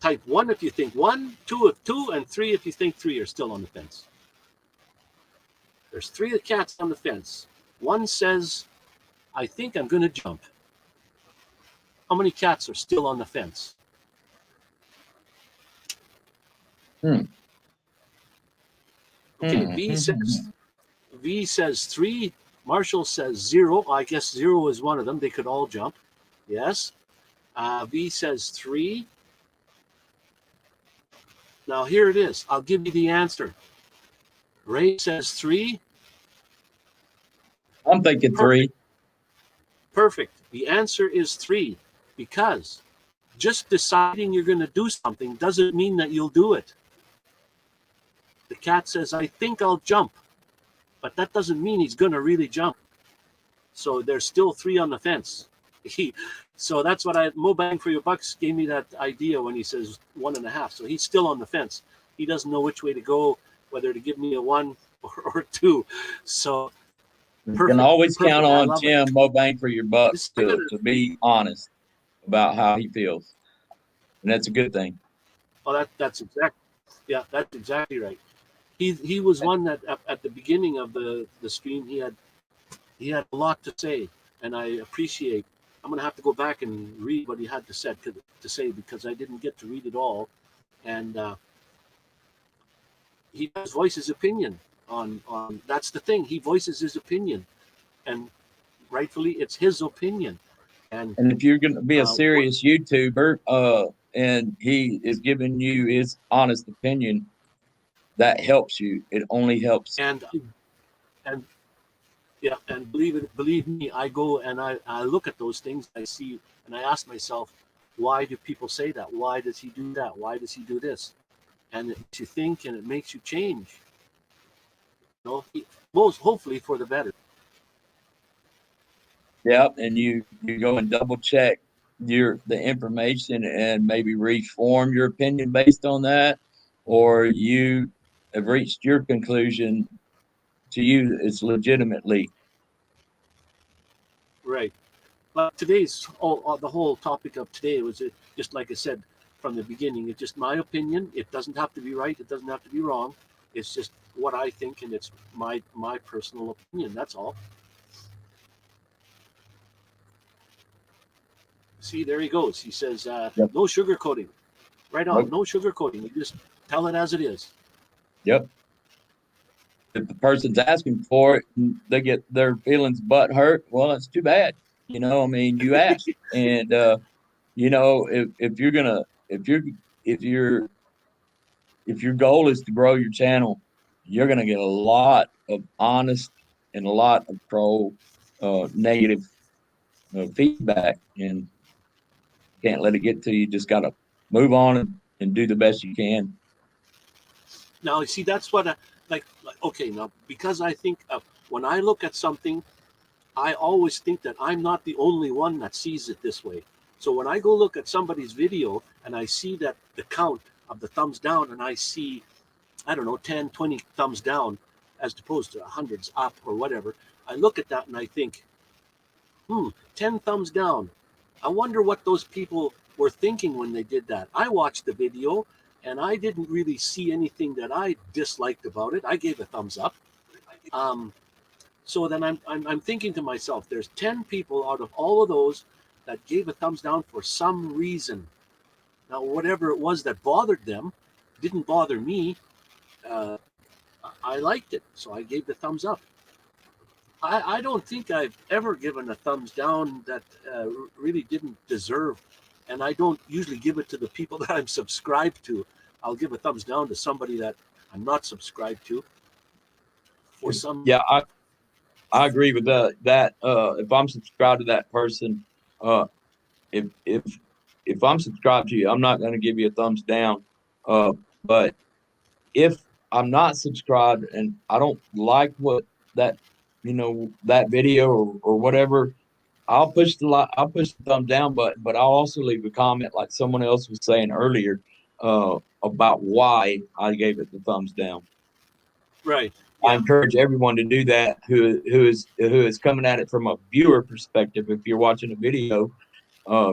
Type 1 if you think 1, 2 if 2, and 3 if you think 3 are still on the fence. There's 3 cats on the fence. One says, I think I'm going to jump. How many cats are still on the fence? Okay, V says 3. Marshall says 0. I guess 0 is one of them. They could all jump. Yes. V says 3. Now here it is. I'll give you the answer. Ray says 3. I'm thinking 3. Perfect. The answer is 3, because just deciding you're going to do something doesn't mean that you'll do it. The cat says, I think I'll jump, but that doesn't mean he's going to really jump. So there's still 3 on the fence. So that's what Mo Bang for Your Bucks gave me that idea when he says 1.5. So he's still on the fence. He doesn't know which way to go, whether to give me a 1 or 2. So you can always count on Tim Mo Bang for Your Bucks to be honest about how he feels, and that's a good thing. Oh, that's exactly right. He was one that at the beginning of the stream he had a lot to say, and I appreciate. I'm gonna have to go back and read what he had to say because I didn't get to read it all, and he does voice his opinion on. That's the thing. He voices his opinion, and rightfully, it's his opinion. And if you're going to be a serious YouTuber, and he is giving you his honest opinion, that helps you. It only helps. And yeah, and believe me, I go and I look at those things. I see, and I ask myself, why do people say that? Why does he do that? Why does he do this? And it makes you think, and it makes you change. You know, most hopefully for the better. Yep, and you go and double check the information and maybe reform your opinion based on that, or you have reached your conclusion to you it's legitimately right. But today's the whole topic of today was just like I said from the beginning. It's just my opinion. It doesn't have to be right. It doesn't have to be wrong. It's just what I think, and it's my personal opinion. That's all. See, there he goes. He says, Yep. No sugarcoating. Right on. Nope. No sugarcoating. You just tell it as it is. Yep. If the person's asking for it, and they get their feelings butt hurt, well, it's too bad. You know, I mean, you asked, and you know, if your goal is to grow your channel, you're gonna get a lot of honest and a lot of negative feedback, and can't let it get to you. Just gotta move on and do the best you can. Now, you see, that's what okay, now, because I think when I look at something, I always think that I'm not the only one that sees it this way. So when I go look at somebody's video and I see that the count of the thumbs down, and I see, I don't know, 10, 20 thumbs down as opposed to hundreds up or whatever, I look at that and I think, 10 thumbs down. I wonder what those people were thinking when they did that. I watched the video and I didn't really see anything that I disliked about it. I gave a thumbs up. So then I'm thinking to myself, there's 10 people out of all of those that gave a thumbs down for some reason. Now, whatever it was that bothered them didn't bother me. I liked it, so I gave the thumbs up. I don't think I've ever given a thumbs down that really didn't deserve, and I don't usually give it to the people that I'm subscribed to. I'll give a thumbs down to somebody that I'm not subscribed to. For some, yeah, I agree with that. If I'm subscribed to that person, if I'm subscribed to you, I'm not going to give you a thumbs down. But if I'm not subscribed and I don't like what that that video or whatever, I'll push the thumb down button, but I'll also leave a comment like someone else was saying earlier about why I gave it the thumbs down. Right. Yeah. I encourage everyone to do that who is coming at it from a viewer perspective. If you're watching a video,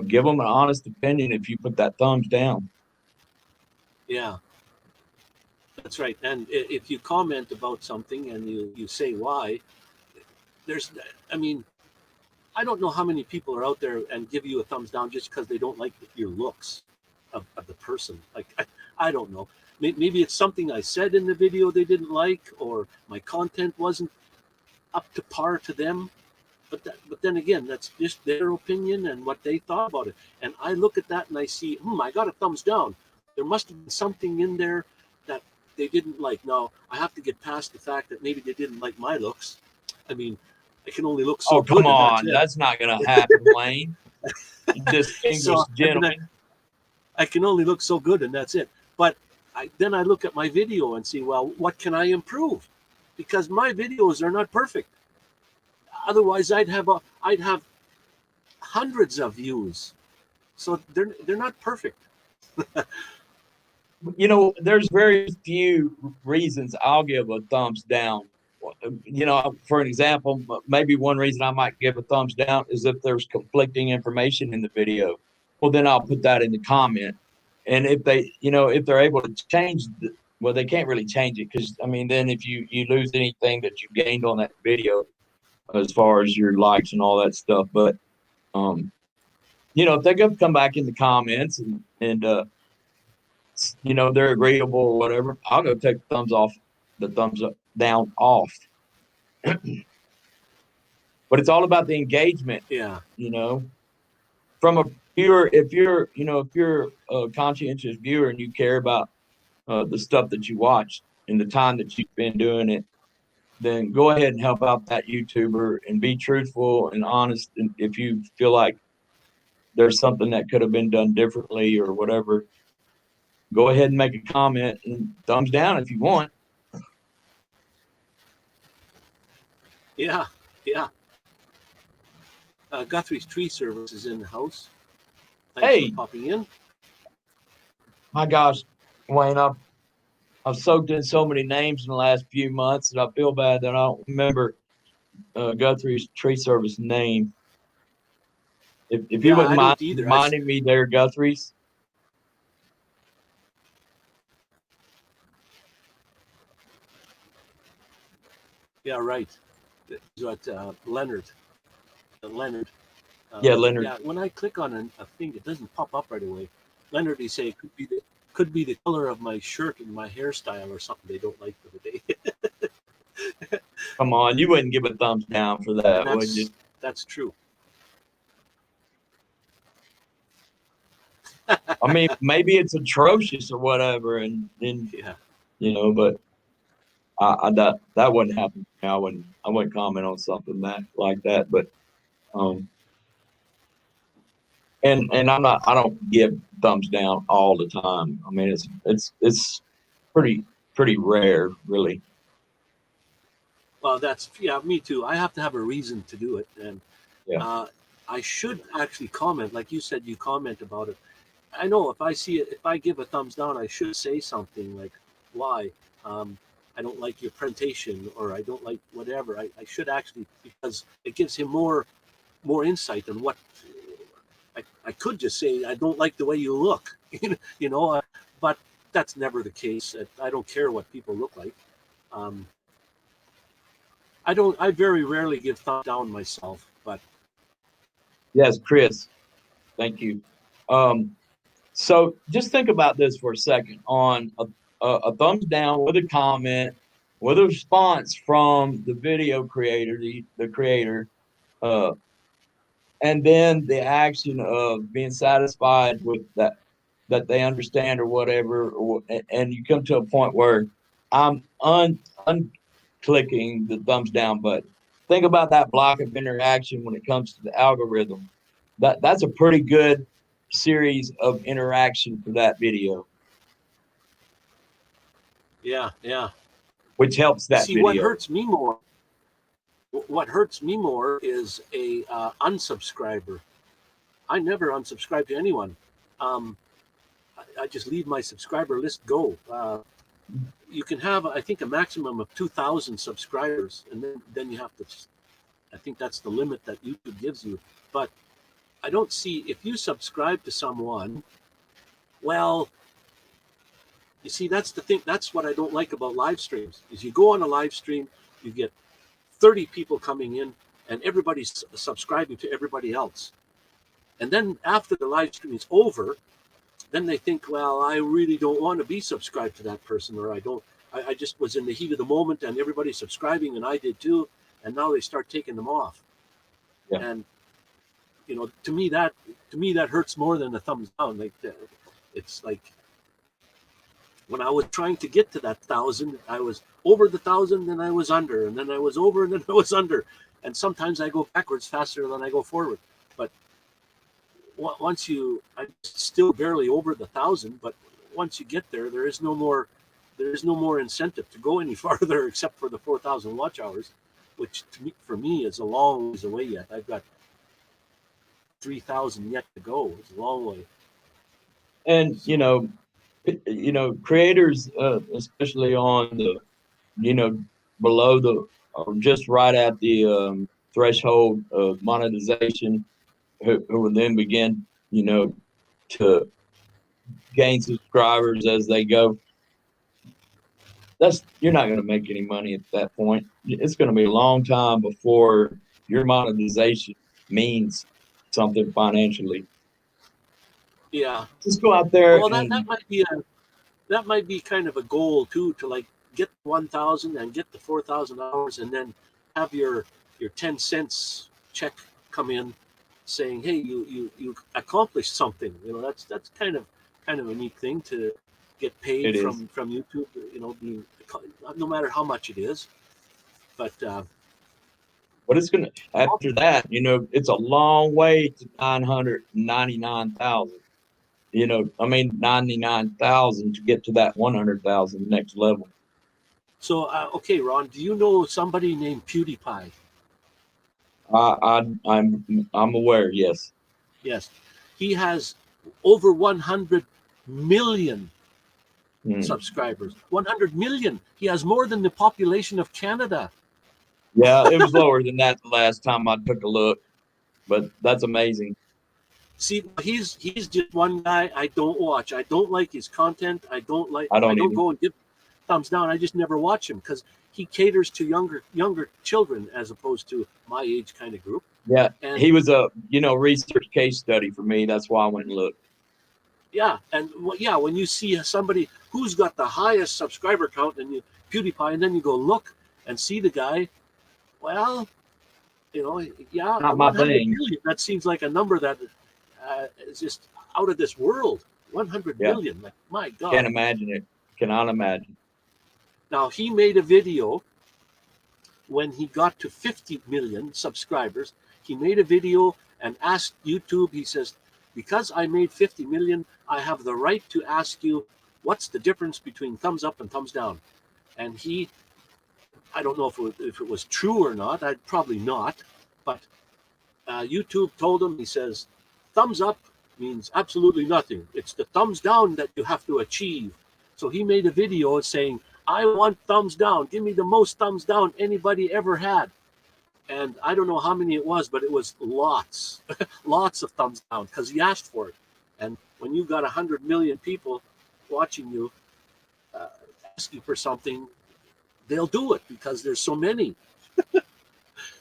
give them an honest opinion if you put that thumbs down. Yeah. That's right. And if you comment about something and you say why, I don't know how many people are out there and give you a thumbs down just because they don't like your looks of the person. Like, I don't know. Maybe it's something I said in the video they didn't like, or my content wasn't up to par to them. But then again, that's just their opinion and what they thought about it. And I look at that and I see, I got a thumbs down. There must have been something in there that they didn't like. Now, I have to get past the fact that maybe they didn't like my looks. I mean, I can only look so good. Oh, come on. That's not going to happen, Wayne. Distinguished gentleman. I can only look so good, and that's it. But then I look at my video and see, well, what can I improve? Because my videos are not perfect. Otherwise, I'd have hundreds of views. So they're not perfect. There's very few reasons I'll give a thumbs down. For an example, maybe one reason I might give a thumbs down is if there's conflicting information in the video. Well, then I'll put that in the comment. And if they're able to change, they can't really change it because, then if you lose anything that you gained on that video as far as your likes and all that stuff. But, if they come back in the comments and they're agreeable or whatever, I'll go take the thumbs up down off. But it's all about the engagement. Yeah. From if you're a conscientious viewer and you care about the stuff that you watch and the time that you spend doing it, then go ahead and help out that YouTuber and be truthful and honest. And if you feel like there's something that could have been done differently or whatever, go ahead and make a comment and thumbs down if you want. Yeah. Guthrie's Tree Service is in the house. Thanks for popping in. My gosh, Wayne, I've soaked in so many names in the last few months, and I feel bad that I don't remember Guthrie's Tree Service name. If you wouldn't mind reminding me there, Guthrie's. Yeah, right. What Leonard. Leonard. Leonard. Yeah, when I click on a thing, it doesn't pop up right away. Leonard, he say, could be the color of my shirt and my hairstyle or something they don't like for the day. Come on, you wouldn't give a thumbs down for that, would you? That's true. Maybe it's atrocious or whatever, and then but that wouldn't happen. I wouldn't comment on something like that, but and I don't give thumbs down all the time. It's pretty pretty rare, really. Well, that's, yeah, me too. I have to have a reason to do it. And Yeah. I should actually comment, like you said, you comment about it. I know if I see it, if I give a thumbs down, I should say something like, why? I don't like your presentation, or I don't like whatever. I should actually, because it gives him more insight on what I could just say, I don't like the way you look, but that's never the case. I don't care what people look like. Um, I very rarely give thumb down myself, but Yes, Chris. Thank you. So just think about this for a second on a thumbs down with a comment, with a response from the video creator, the creator, uh, and then the action of being satisfied with that they understand or whatever, and you come to a point where I'm unclicking the thumbs down button. Think about that block of interaction when it comes to the algorithm. That's a pretty good series of interaction for that video, yeah, yeah. which helps You that see, what video. hurts me more, is a unsubscriber. I never unsubscribe to anyone. Um, I just leave my subscriber list go. You can have, I think, a maximum of 2,000 subscribers, and then you have to. I think that's the limit that YouTube gives you. But I don't see, if you subscribe to someone, well, you see, that's the thing. That's what I don't like about live streams. Is you go on a live stream, you get 30 people coming in, and everybody's subscribing to everybody else. And then after the live stream is over, then they think, well, I really don't want to be subscribed to that person, or I just was in the heat of the moment and everybody's subscribing and I did too. And now they start taking them off. Yeah. And, to me that hurts more than a thumbs down. Like, it's like when I was trying to get to that 1,000, I was over the 1,000, then I was under, and then I was over, and then I was under. And sometimes I go backwards faster than I go forward. But I'm still barely over the 1,000, but once you get there, there is no more incentive to go any farther except for the 4,000 watch hours, which for me is a long ways away yet. I've got 3,000 yet to go. It's a long way. And creators, especially on the below the or just right at the threshold of monetization, who will then begin to gain subscribers as they go. You're not going to make any money at that point. It's going to be a long time before your monetization means something financially. Yeah. Just go out there. Well, that might be kind of a goal too, to like get 1,000 and get the 4,000 hours, and then have your 10 cents check come in, saying, "Hey, you accomplished something." That's kind of a neat thing to get paid from YouTube. No matter how much it is, but it's gonna after that. It's a long way to 999,000. 99,000 to get to that 100,000 next level. So, okay, Ron, do you know somebody named PewDiePie? I'm aware. Yes. Yes, he has over 100 million subscribers. 100 million. He has more than the population of Canada. Yeah, it was lower than that the last time I took a look, but that's amazing. See, he's just one guy I don't watch. I don't like his content. I don't go and give thumbs down. I just never watch him because he caters to younger children as opposed to my age kind of group. Yeah, and he was a research case study for me. That's why I went and looked. Yeah, and when you see somebody who's got the highest subscriber count and PewDiePie, and then you go look and see the guy, well, not my thing. Million, that seems like a number that is just out of this world. 100 million, like, my God. Can't imagine it. Cannot imagine. Now, he made a video when he got to 50 million subscribers. He made a video and asked YouTube, he says, because I made 50 million, I have the right to ask you what's the difference between thumbs up and thumbs down? And I don't know if it was true or not. I'd probably not, but YouTube told him, he says, thumbs up means absolutely nothing. It's the thumbs down that you have to achieve. So he made a video saying, I want thumbs down. Give me the most thumbs down anybody ever had. And I don't know how many it was, but it was lots, lots of thumbs down because he asked for it. And when you got 100 million people watching you, asking for something, they'll do it because there's so many.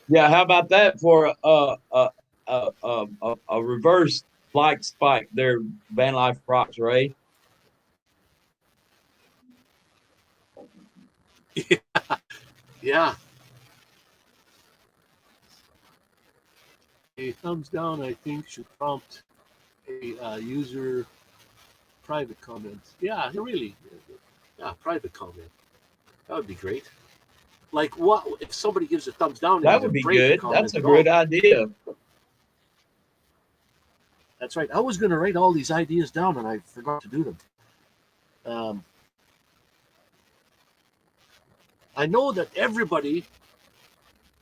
Yeah, how about that for a reverse like spike there, Van Life Rocks, Ray? Yeah. A thumbs down, I think, should prompt a user private comment. Yeah, really. Yeah, private comment. That would be great. Like, what if somebody gives a thumbs down? That would be good. That's a good idea. That's right. I was going to write all these ideas down and I forgot to do them. I know that everybody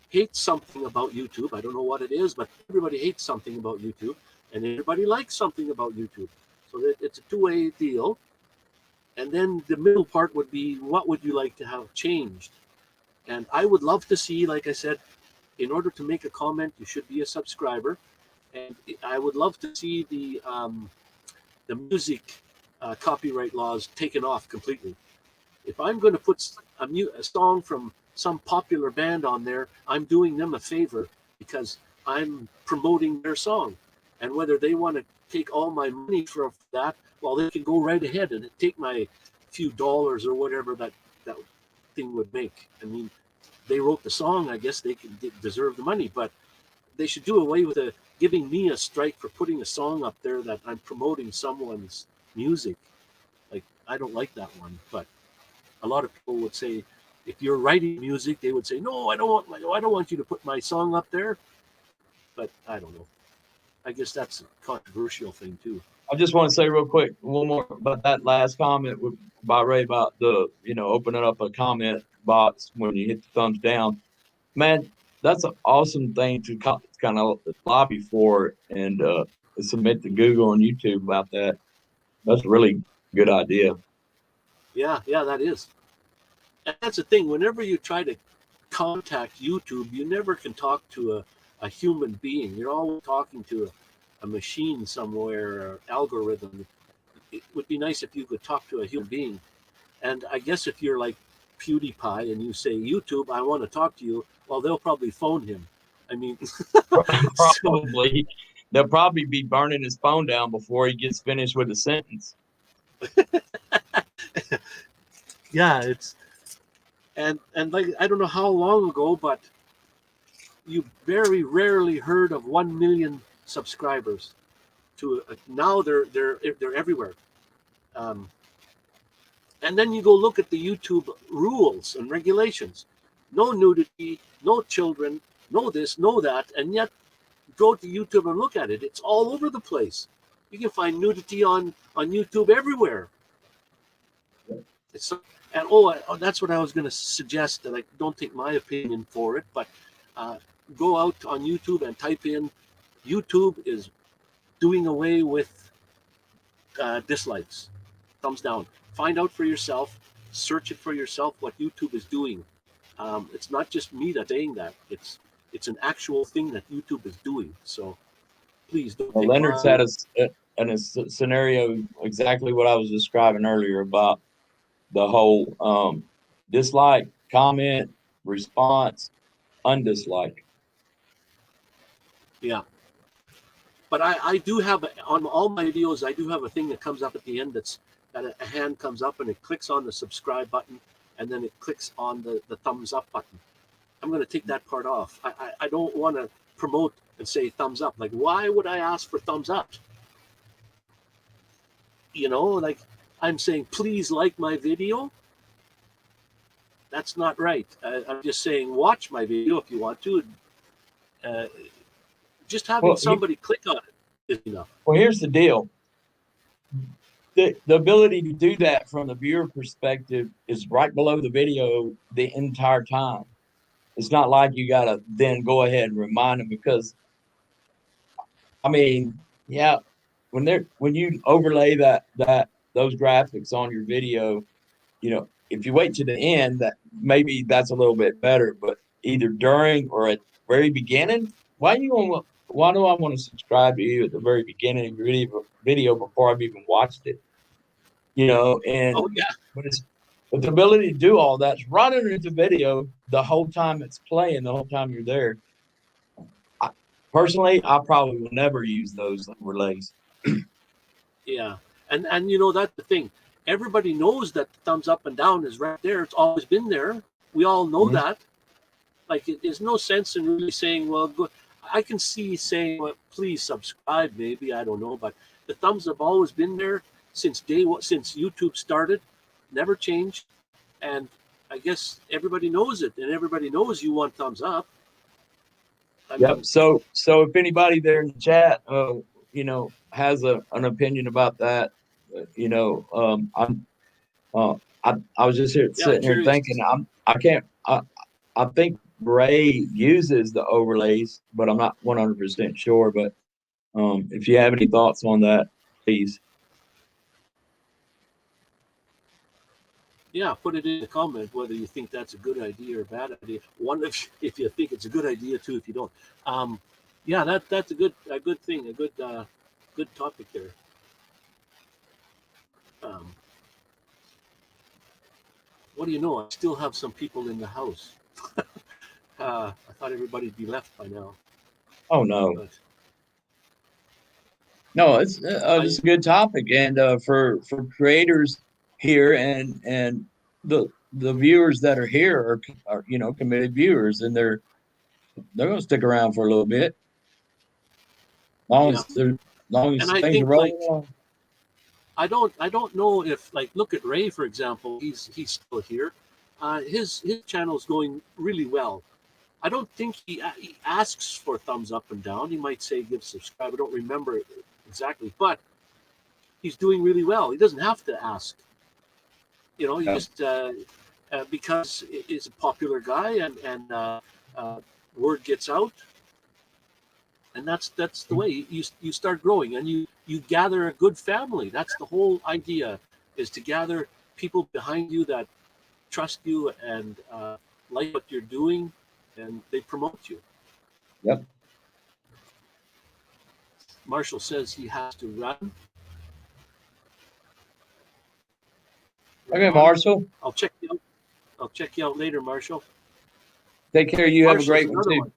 hates something about YouTube. I don't know what it is, but everybody hates something about YouTube, and everybody likes something about YouTube. So it's a two-way deal. And then the middle part would be, what would you like to have changed? And I would love to see, like I said, in order to make a comment, you should be a subscriber. And I would love to see the music copyright laws taken off completely. If I'm going to put a song from some popular band on there, I'm doing them a favor because I'm promoting their song. And whether they want to take all my money for that, well, they can go right ahead and take my few dollars or whatever that thing would make. I mean, they wrote the song. I guess they deserve the money, but they should do away with giving me a strike for putting a song up there that I'm promoting someone's music. Like, I don't like that one, but a lot of people would say, if you're writing music, they would say, no, I don't want you to put my song up there. But I don't know. I guess that's a controversial thing too. I just want to say real quick, one more about that last comment by Ray about opening up a comment box when you hit the thumbs down. Man, that's an awesome thing to kind of lobby for and submit to Google and YouTube about that. That's a really good idea. Yeah, that is. And that's the thing. Whenever you try to contact YouTube, you never can talk to a human being. You're always talking to a machine somewhere, or algorithm. It would be nice if you could talk to a human being. And I guess if you're like PewDiePie and you say, YouTube, I want to talk to you, well, they'll probably phone him. I mean, probably. They'll probably be burning his phone down before he gets finished with a sentence. Yeah, it's and like, I don't know how long ago, but you very rarely heard of 1 million subscribers. To now, they're everywhere. And then you go look at the YouTube rules and regulations. No nudity, no children, no this, no that, and yet go to YouTube and look at it. It's all over the place. You can find nudity on YouTube everywhere. That's what I was going to suggest. That I don't take my opinion for it, but go out on YouTube and type in, YouTube is doing away with dislikes, thumbs down. Find out for yourself, search it for yourself what YouTube is doing. It's not just me that's saying that. It's an actual thing that YouTube is doing. So please don't. Well, Leonard's had a scenario exactly what I was describing earlier about the whole dislike, comment, response, undislike. Yeah. But I do have, on all my videos, I do have a thing that comes up at the end that a hand comes up and it clicks on the subscribe button and then it clicks on the thumbs up button. I'm going to take that part off. I don't want to promote and say thumbs up. Like, why would I ask for thumbs up? Like, I'm saying, please like my video. That's not right. I'm just saying, watch my video if you want to. Just having somebody click on it is enough. Well, here's the deal. the ability to do that from the viewer perspective is right below the video the entire time. It's not like you got to then go ahead and remind them, because I mean, yeah, when you overlay those graphics on your video, if you wait to the end, that maybe that's a little bit better. But either during or at the very beginning, why do I want to subscribe to you at the very beginning of your video before I've even watched it? And Oh yeah. but the ability to do all that's right underneath the video the whole time it's playing, the whole time you're there. Personally, I probably will never use those overlays. Yeah, and that's the thing. Everybody knows that the thumbs up and down is right there. It's always been there. We all know that. Like, there's no sense in really saying, well, go. I can see saying, well, please subscribe, maybe, I don't know, but the thumbs have always been there since since YouTube started, never changed, and I guess everybody knows it, and everybody knows you want thumbs up. Yep. So if anybody there in the chat, has an opinion about that, I was just sitting here thinking, I think Ray uses the overlays, but I'm not 100% sure. But if you have any thoughts on that, please. Yeah, put it in the comment whether you think that's a good idea or a bad idea. One, if you think it's a good idea, two if you don't. Yeah, that's a good thing, a good topic there. What do you know? I still have some people in the house. I thought everybody'd be left by now. Oh no. But no, it's a good topic, and for creators here and the viewers that are here are committed viewers, and they're going to stick around for a little bit, long as things are rolling along. I don't know if, like, look at Ray, for example. He's still here. His channel is going really well. I don't think he asks for thumbs up and down. He might say give subscribe. I don't remember exactly, but he's doing really well. He doesn't have to ask. He just because he's a popular guy, and word gets out, and that's the way you start growing, and you gather a good family. That's the whole idea, is to gather people behind you that trust you and like what you're doing, and they promote you. Yep. Marshall says he has to run. Okay, Marshall. I'll check you out later, Marshall. Take care. You have a great one too.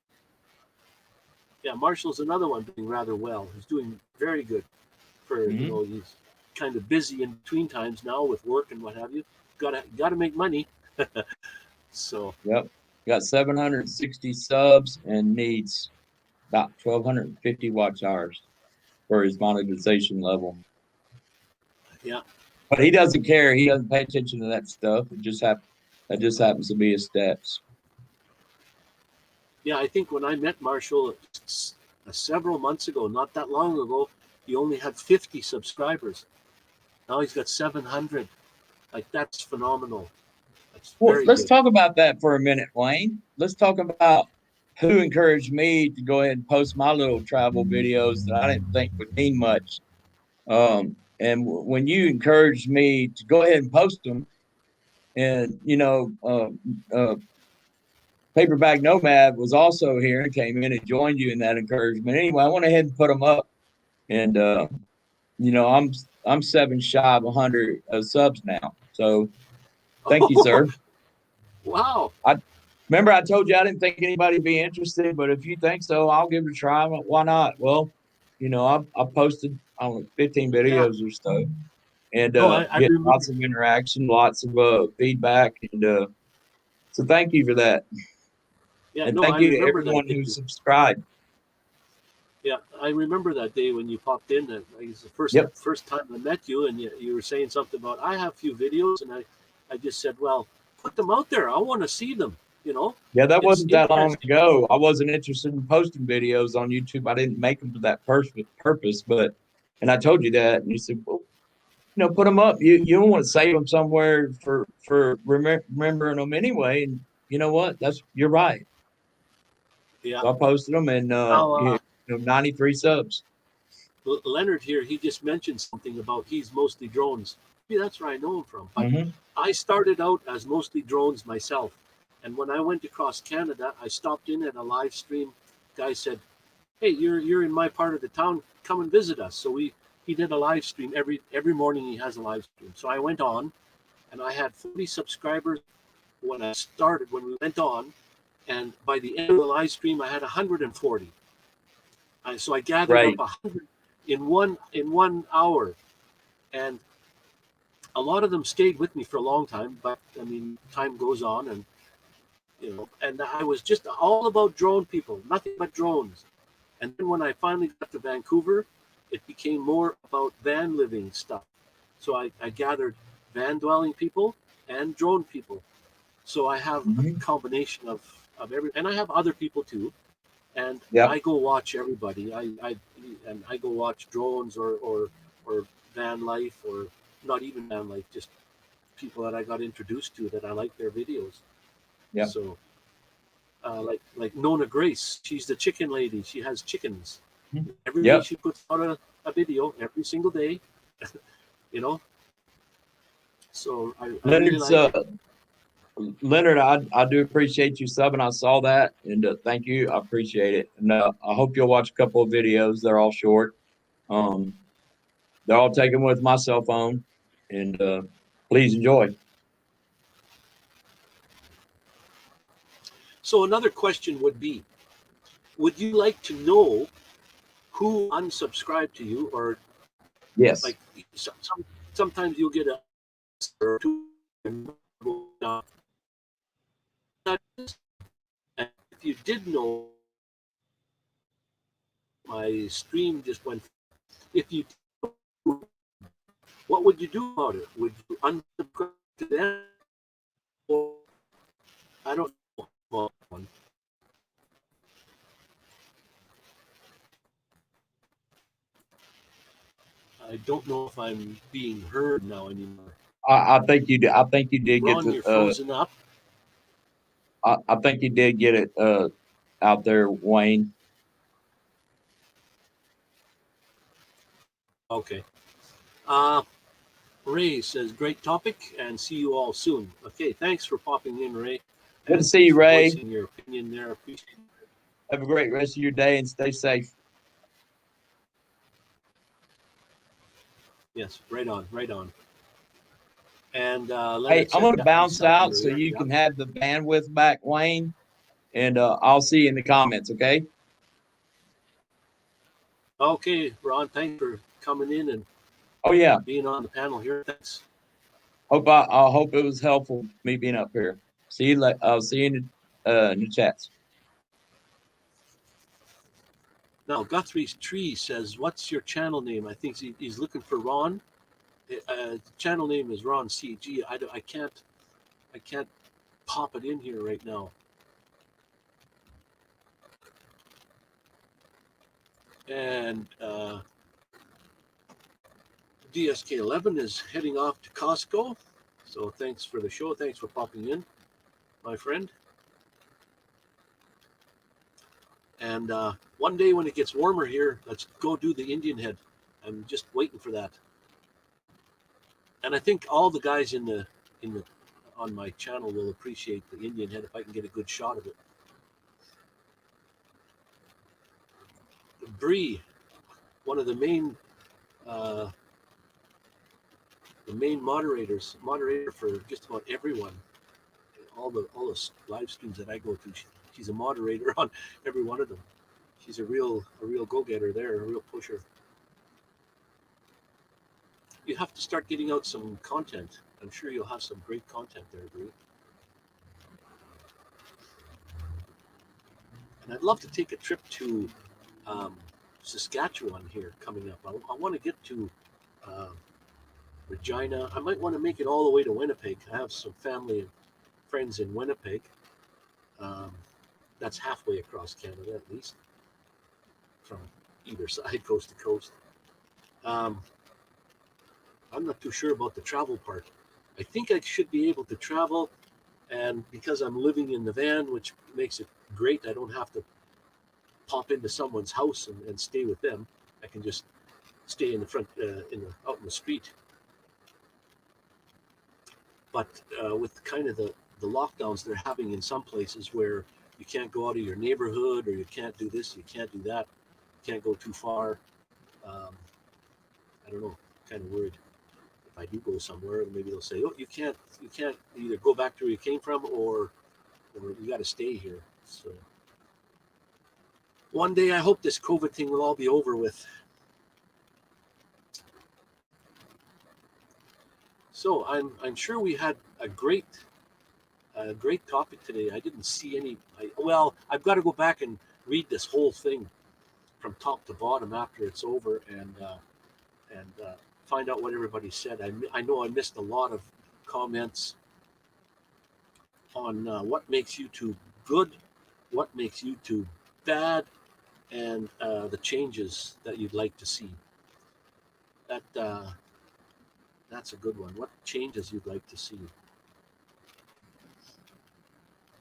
Yeah, Marshall's another one doing rather well. He's doing very good for he's kind of busy in between times now with work and what have you. Gotta make money. So yep. Got 760 subs and needs about 1,250 watch hours for his monetization level. Yeah. But he doesn't care. He doesn't pay attention to that stuff. That just happens to be his steps. Yeah, I think when I met Marshall several months ago, not that long ago, he only had 50 subscribers. Now he's got 700. Like, that's phenomenal. Well, let's talk about that for a minute, Wayne. Let's talk about who encouraged me to go ahead and post my little travel videos that I didn't think would mean much. And when you encouraged me to go ahead and post them, and Paperback Nomad was also here and came in and joined you in that encouragement. Anyway, I went ahead and put them up, and I'm 7 shy of 100 subs now. So thank you, sir. Wow. Remember I told you I didn't think anybody would be interested, but if you think so, I'll give it a try. Why not? Well, I posted 15 videos or so, and get lots of interaction, lots of feedback, and so thank you for that. Yeah, and thank you to everyone who subscribed. Yeah, I remember that day when you popped in. It was the first time I met you, and you were saying something about, I have a few videos, and I just said, well, put them out there. I want to see them. Yeah, that wasn't that long ago. I wasn't interested in posting videos on YouTube. I didn't make them for that purpose, and I told you that, and you said, well, put them up. You don't want to save them somewhere for remembering them anyway. And you know what? You're right. Yeah. So I posted them, and Now, 93 subs. Leonard here, he just mentioned something about he's mostly drones. Yeah, that's where I know him from. But Mm-hmm. I started out as mostly drones myself. And when I went across Canada, I stopped in at a live stream. Guy said, "Hey, you're in my part of the town. Come and visit us." So he did a live stream every morning. He has a live stream. So I went on, and I had 40 subscribers when I started. When we went on, and by the end of the live stream, I had 140. So I gathered Right. up 100 in one hour, and a lot of them stayed with me for a long time. But I mean, time goes on, and and I was just all about drone people, nothing but drones. And then when I finally got to Vancouver, it became more about van living stuff. So I gathered van dwelling people and drone people. So I have a Mm-hmm. combination of every, and I have other people too. And Yep. I go watch everybody. I go watch drones or van life, or not even van life, just people that I got introduced to that I like their videos. Yep. So like Nona Grace, she's the chicken lady. She has chickens. Every day Yep. she puts out a video every single day. you know. So I really like. Leonard, I do appreciate you subbing. I saw that, and thank you. I appreciate it. And I hope you'll watch a couple of videos. They're all short. They're all taken with my cell phone, and please enjoy. So another question would be: would you like to know who unsubscribed to you, or Yes. like sometimes you'll get a or two, and if you did know, my stream just went. If you, what would you do about it? Would you unsubscribe to them? Or I don't know. I don't know if I'm being heard now anymore. I think you did. I think you did get Ron, the. you're frozen up. I think you did get it out there, Wayne. Okay. Ray says, great topic, and see you all soon. Okay, thanks for popping in, Ray. Good to see you, Ray. Voicing your opinion there. Appreciate it. Have a great rest of your day and stay safe. Yes, right on, right on. And hey, I'm going to bounce out so you can have the bandwidth back, Wayne, and I'll see you in the comments, okay? Okay, Ron, thanks for coming in and being on the panel here. Thanks. I hope it was helpful, me being up here. I'll see you in the chats. Now, Guthrie's Tree says, what's your channel name? I think he's looking for Ron. Channel name is Ron CG. I can't pop it in here right now. And DSK11 is heading off to Costco. So thanks for the show. Thanks for popping in, my friend. And one day when it gets warmer here, let's go do the Indian head. I'm just waiting for that. And I think all the guys on my channel will appreciate the Indian head if I can get a good shot of it. Bree, one of the main moderator for just about everyone, all the live streams that I go to. She's a moderator on every one of them. She's a real go-getter there, a real pusher. You have to start getting out some content. I'm sure you'll have some great content there, Bree. And I'd love to take a trip to Saskatchewan here coming up. I want to get to Regina. I might want to make it all the way to Winnipeg. I have some family and friends in Winnipeg. That's halfway across Canada, at least, from either side, coast to coast. I'm I'm not too sure about the travel part. I think I should be able to travel, and because I'm living in the van, which makes it great, I don't have to pop into someone's house and stay with them. I can just stay in the front, out in the street. But with kind of the lockdowns they're having in some places where you can't go out of your neighborhood, or you can't do this, you can't do that, you can't go too far. I don't know. Kind of worried if I do go somewhere, maybe they'll say, "Oh, you can't either go back to where you came from, or you got to stay here." So one day I hope this COVID thing will all be over with. So I'm sure we had a great topic today. I didn't see any. Well, I've got to go back and read this whole thing from top to bottom after it's over, and find out what everybody said. I know I missed a lot of comments on what makes YouTube good, what makes YouTube bad, and the changes that you'd like to see. That's a good one. What changes you'd like to see?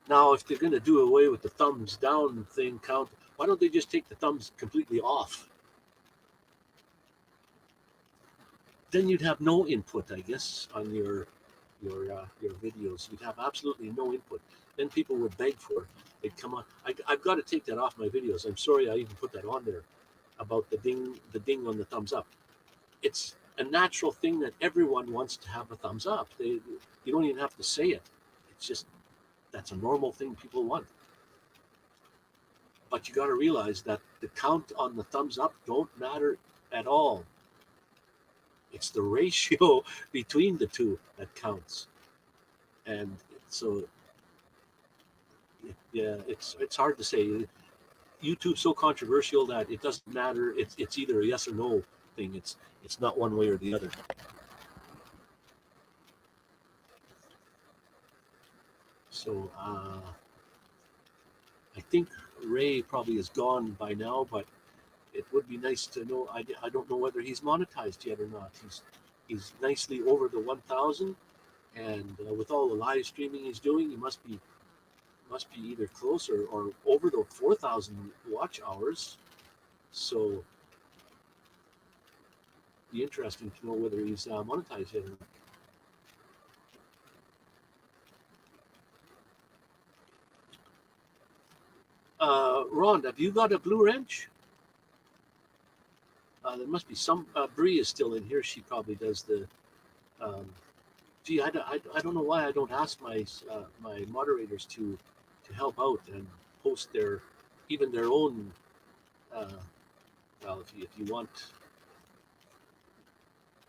Now, if they're going to do away with the thumbs down thing count, why don't they just take the thumbs completely off? Then you'd have no input, I guess, on your videos. You'd have absolutely no input. Then people would beg for it. They'd come on. I've got to take that off my videos. I'm sorry I even put that on there about the ding on the thumbs up. It's a natural thing that everyone wants to have a thumbs up. You don't even have to say it. It's just, that's a normal thing people want. But you got to realize that the count on the thumbs up don't matter at all. It's the ratio between the two that counts. And so, yeah, it's hard to say. YouTube's so controversial that it doesn't matter. It's either a yes or no thing. It's not one way or the other. So I think Ray probably is gone by now, but it would be nice to know. I don't know whether he's monetized yet or not. He's nicely over the 1,000, and with all the live streaming he's doing, he must be either close or over the 4,000 watch hours. So be interesting to know whether he's monetized yet or not. Ron, have you got a blue wrench? There must be some. Bree is still in here. She probably does the. Gee, I don't know why I don't ask my my moderators to help out and post even their own. Well, if you want,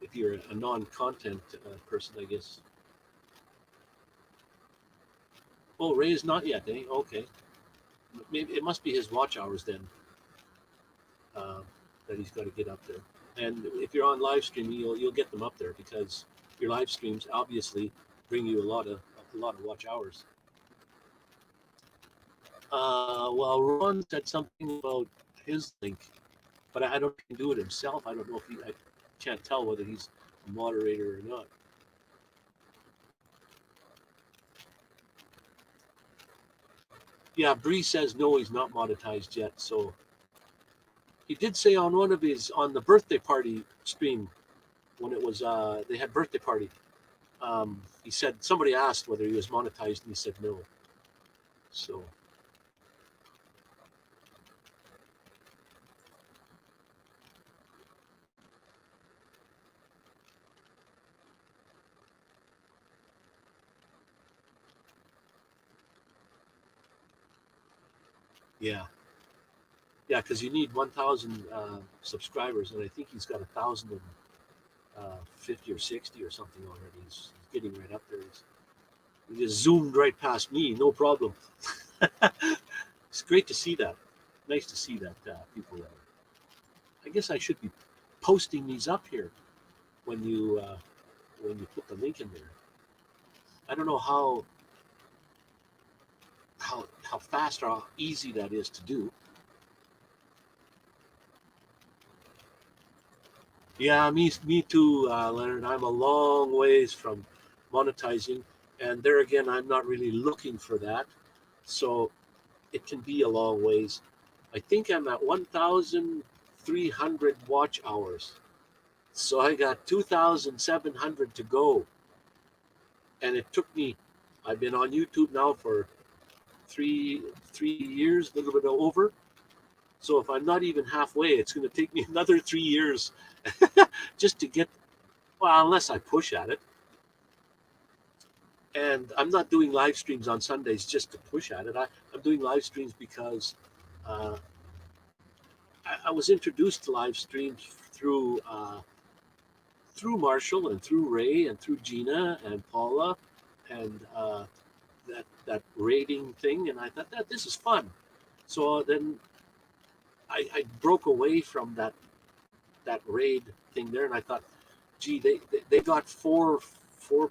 if you're a non-content person, I guess. Oh, Ray is not yet, eh? Okay. Maybe it must be his watch hours then. That he's got to get up there. And if you're on live streaming, you'll get them up there because your live streams obviously bring you a lot of watch hours. Well, Ron said something about his link, but I don't think he can do it himself. I don't know if I can't tell whether he's a moderator or not. Yeah, Bree says no, he's not monetized yet. So he did say on one of his on the birthday party stream when it was they had birthday party. He said somebody asked whether he was monetized, and he said no. So. Yeah, because you need 1,000 subscribers, and I think he's got 1,050 or 60 or something already. He's getting right up there. He just zoomed right past me, no problem. It's great to see that. Nice to see that people. I guess I should be posting these up here when you put the link in there. I don't know how fast or how easy that is to do. Yeah, me too, Leonard. I'm a long ways from monetizing, and there again, I'm not really looking for that. So it can be a long ways. I think I'm at 1,300 watch hours. So I got 2,700 to go. And it took me, I've been on YouTube now for three years, a little bit over. So if I'm not even halfway, it's going to take me another 3 years just to get, well, unless I push at it. And I'm not doing live streams on Sundays just to push at it. I'm doing live streams because uh, I was introduced to live streams through Marshall and through Ray and through Gina and Paula and that rating thing, and I thought that this is fun. So then I broke away from that raid thing there, and I thought, gee, they got four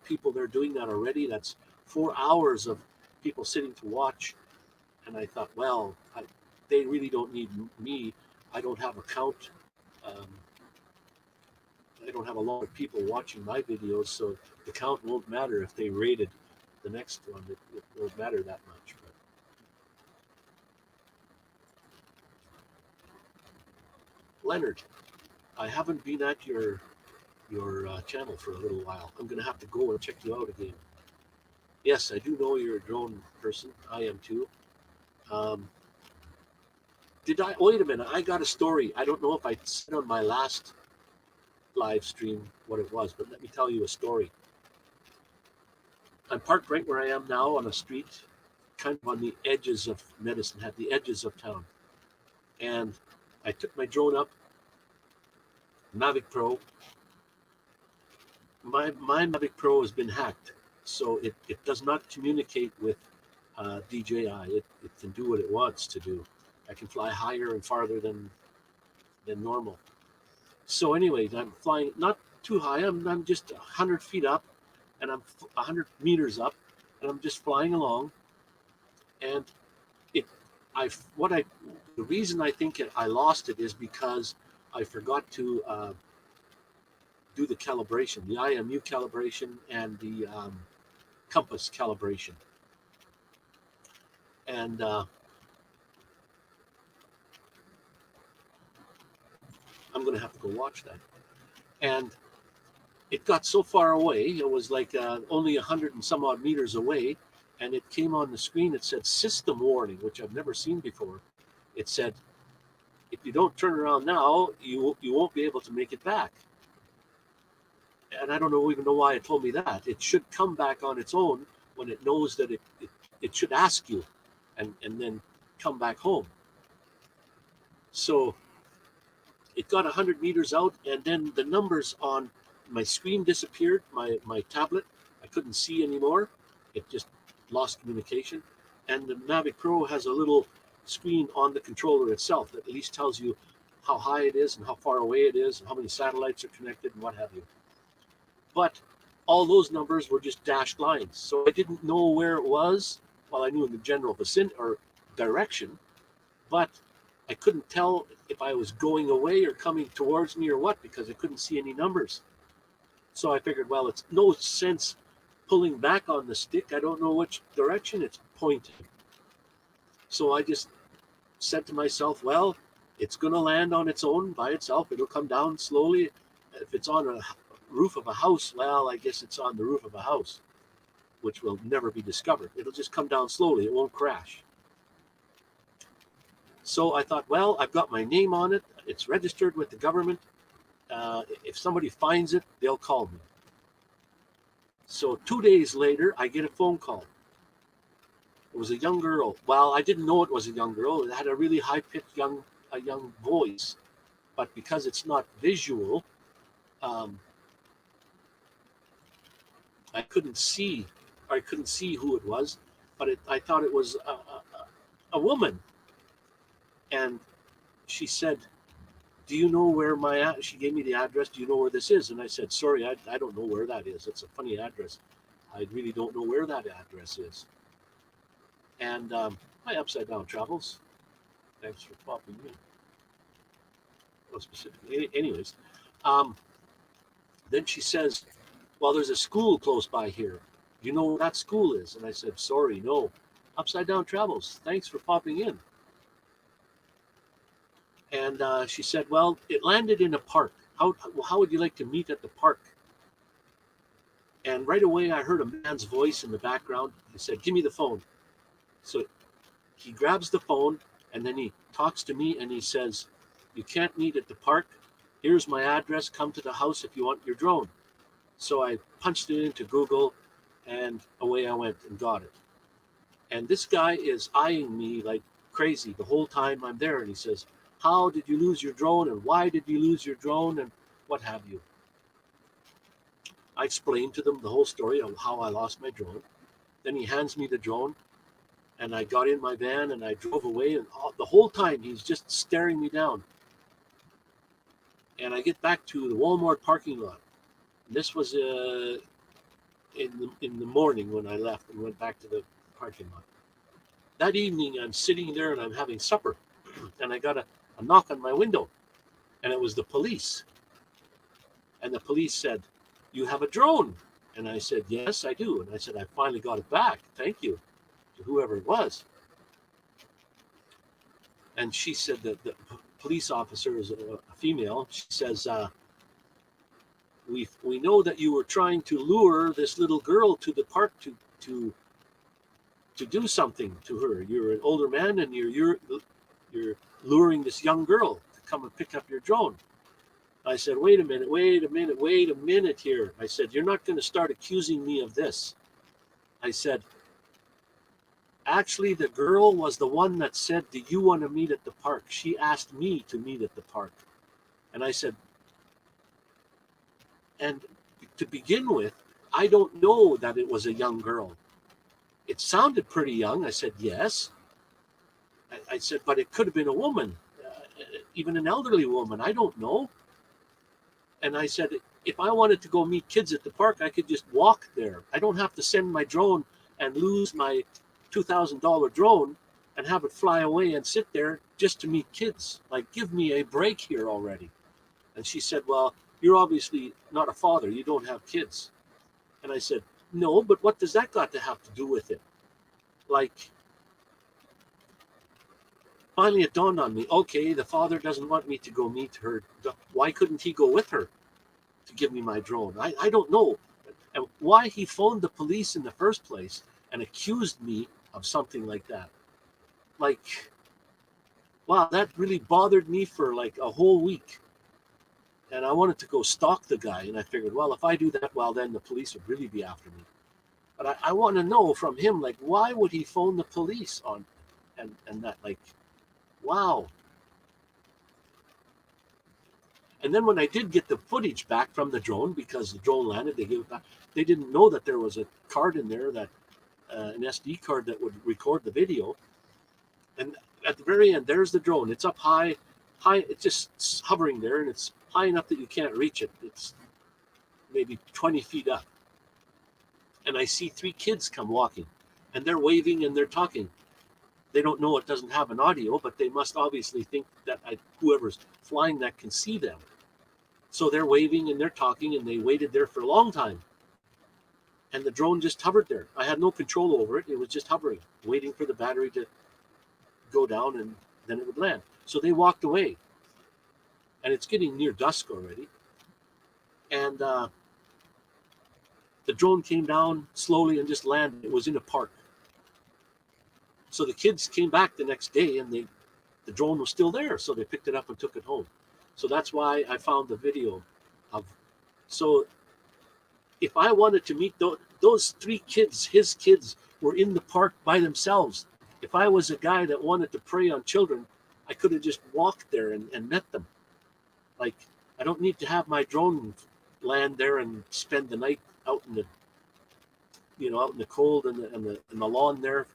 people there doing that already. That's 4 hours of people sitting to watch, and I thought, well, they really don't need me. I don't have a count. Um, I don't have a lot of people watching my videos, so the count won't matter if they rated the next one. It won't matter that much. But Leonard, I haven't been at your channel for a little while. I'm gonna have to go and check you out again. Yes, I do know you're a drone person. I am too. Um, did I? Wait a minute. I got a story. I don't know if I said on my last live stream what it was, but let me tell you a story. I'm parked right where I am now on a street, kind of on the edges of Medicine Hat, the edges of town. And I took my drone up, Mavic Pro. My Mavic Pro has been hacked, so it does not communicate with DJI. It can do what it wants to do. I can fly higher and farther than normal. So anyways, I'm flying not too high. I'm just 100 feet up, and I'm 100 meters up, and I'm just flying along. And it, I what I the reason I think I lost it is because I forgot to do the calibration, the IMU calibration, and the compass calibration. And I'm going to have to go watch that. And it got so far away, it was like only 100 and some odd meters away, and it came on the screen. It said system warning, which I've never seen before. It said, if you don't turn around now, you won't be able to make it back. And I don't even know why it told me that. It should come back on its own when it knows that it should ask you and then come back home. So it got 100 meters out, and then the numbers on my screen disappeared, my tablet. I couldn't see anymore. It just lost communication. And the Mavic Pro has a little screen on the controller itself that at least tells you how high it is and how far away it is and how many satellites are connected and what have you. But all those numbers were just dashed lines. So I didn't know where it was. Well, I knew in the general vicinity or direction, but I couldn't tell if I was going away or coming towards me or what, because I couldn't see any numbers. So I figured, well, it's no sense pulling back on the stick. I don't know which direction it's pointing. So I just said to myself, well, it's going to land on its own by itself. It'll come down slowly. If it's on a roof of a house, well, I guess it's on the roof of a house, which will never be discovered. It'll just come down slowly. It won't crash. So I thought, well, I've got my name on it. It's registered with the government. If somebody finds it, they'll call me. So 2 days later, I get a phone call. It was a young girl. Well, I didn't know it was a young girl. It had a really high-pitched young voice, but because it's not visual, I couldn't see who it was. But I thought it was a woman, and she said, do you know where she gave me the address. Do you know where this is? And I said, sorry, I don't know where that is. It's a funny address. I really don't know where that address is. And hi, Upside Down Travels. Thanks for popping in. Well, specifically, anyways, Um, then she says, well, there's a school close by here. Do you know where that school is? And I said, sorry, no. Upside Down Travels. Thanks for popping in. And she said, well, it landed in a park. How would you like to meet at the park? And right away, I heard a man's voice in the background. He said, give me the phone. So he grabs the phone and then he talks to me and he says, you can't meet at the park. Here's my address. Come to the house if you want your drone. So I punched it into Google and away I went and got it. And this guy is eyeing me like crazy the whole time I'm there. And he says, how did you lose your drone? And why did you lose your drone? And what have you? I explained to them the whole story of how I lost my drone. Then he hands me the drone and I got in my van and I drove away. And the whole time he's just staring me down. And I get back to the Walmart parking lot. And this was in the morning when I left and went back to the parking lot. That evening, I'm sitting there and I'm having supper. And I got a knock on my window. And it was the police. And the police said, you have a drone? And I said, yes, I do. And I said, I finally got it back. Thank you to whoever it was. And she said that the police officer is a female. She says, we know that you were trying to lure this little girl to the park to do something to her. You're an older man and you're luring this young girl to come and pick up your drone. I said, wait a minute here. I said, you're not going to start accusing me of this. I said, actually, the girl was the one that said, do you want to meet at the park? She asked me to meet at the park. And I said, and to begin with, I don't know that it was a young girl. It sounded pretty young. I said, yes. I said, but it could have been a woman, even an elderly woman. I don't know. And I said, if I wanted to go meet kids at the park, I could just walk there. I don't have to send my drone and lose my $2,000 drone and have it fly away and sit there just to meet kids. Like, give me a break here already. And she said, well, you're obviously not a father. You don't have kids. And I said, no, but what does that got to have to do with it? Like, finally it dawned on me, okay, the father doesn't want me to go meet her. Why couldn't he go with her to give me my drone? I don't know. And why he phoned the police in the first place and accused me of something like that. Like, wow, that really bothered me for like a whole week. And I wanted to go stalk the guy. And I figured, well, if I do that, well, then the police would really be after me. But I want to know from him, like, why would he phone the police on and that, like, wow. And then when I did get the footage back from the drone, because the drone landed, they gave it back. They didn't know that there was a card in there, that an SD card that would record the video. And at the very end, there's the drone. It's up high. It's just hovering there, and it's high enough that you can't reach it. It's maybe 20 feet up. And I see 3 kids come walking, and they're waving and they're talking. They don't know it doesn't have an audio, but they must obviously think that whoever's flying that can see them. So they're waving and they're talking, and they waited there for a long time. And the drone just hovered there. I had no control over it. It was just hovering, waiting for the battery to go down, and then it would land. So they walked away. And it's getting near dusk already. And the drone came down slowly and just landed. It was in a park. So the kids came back the next day, and the drone was still there. So they picked it up and took it home. So that's why I found the video of. So if I wanted to meet those 3 kids, his kids were in the park by themselves. If I was a guy that wanted to prey on children, I could have just walked there and met them. Like, I don't need to have my drone land there and spend the night out in the cold and the lawn there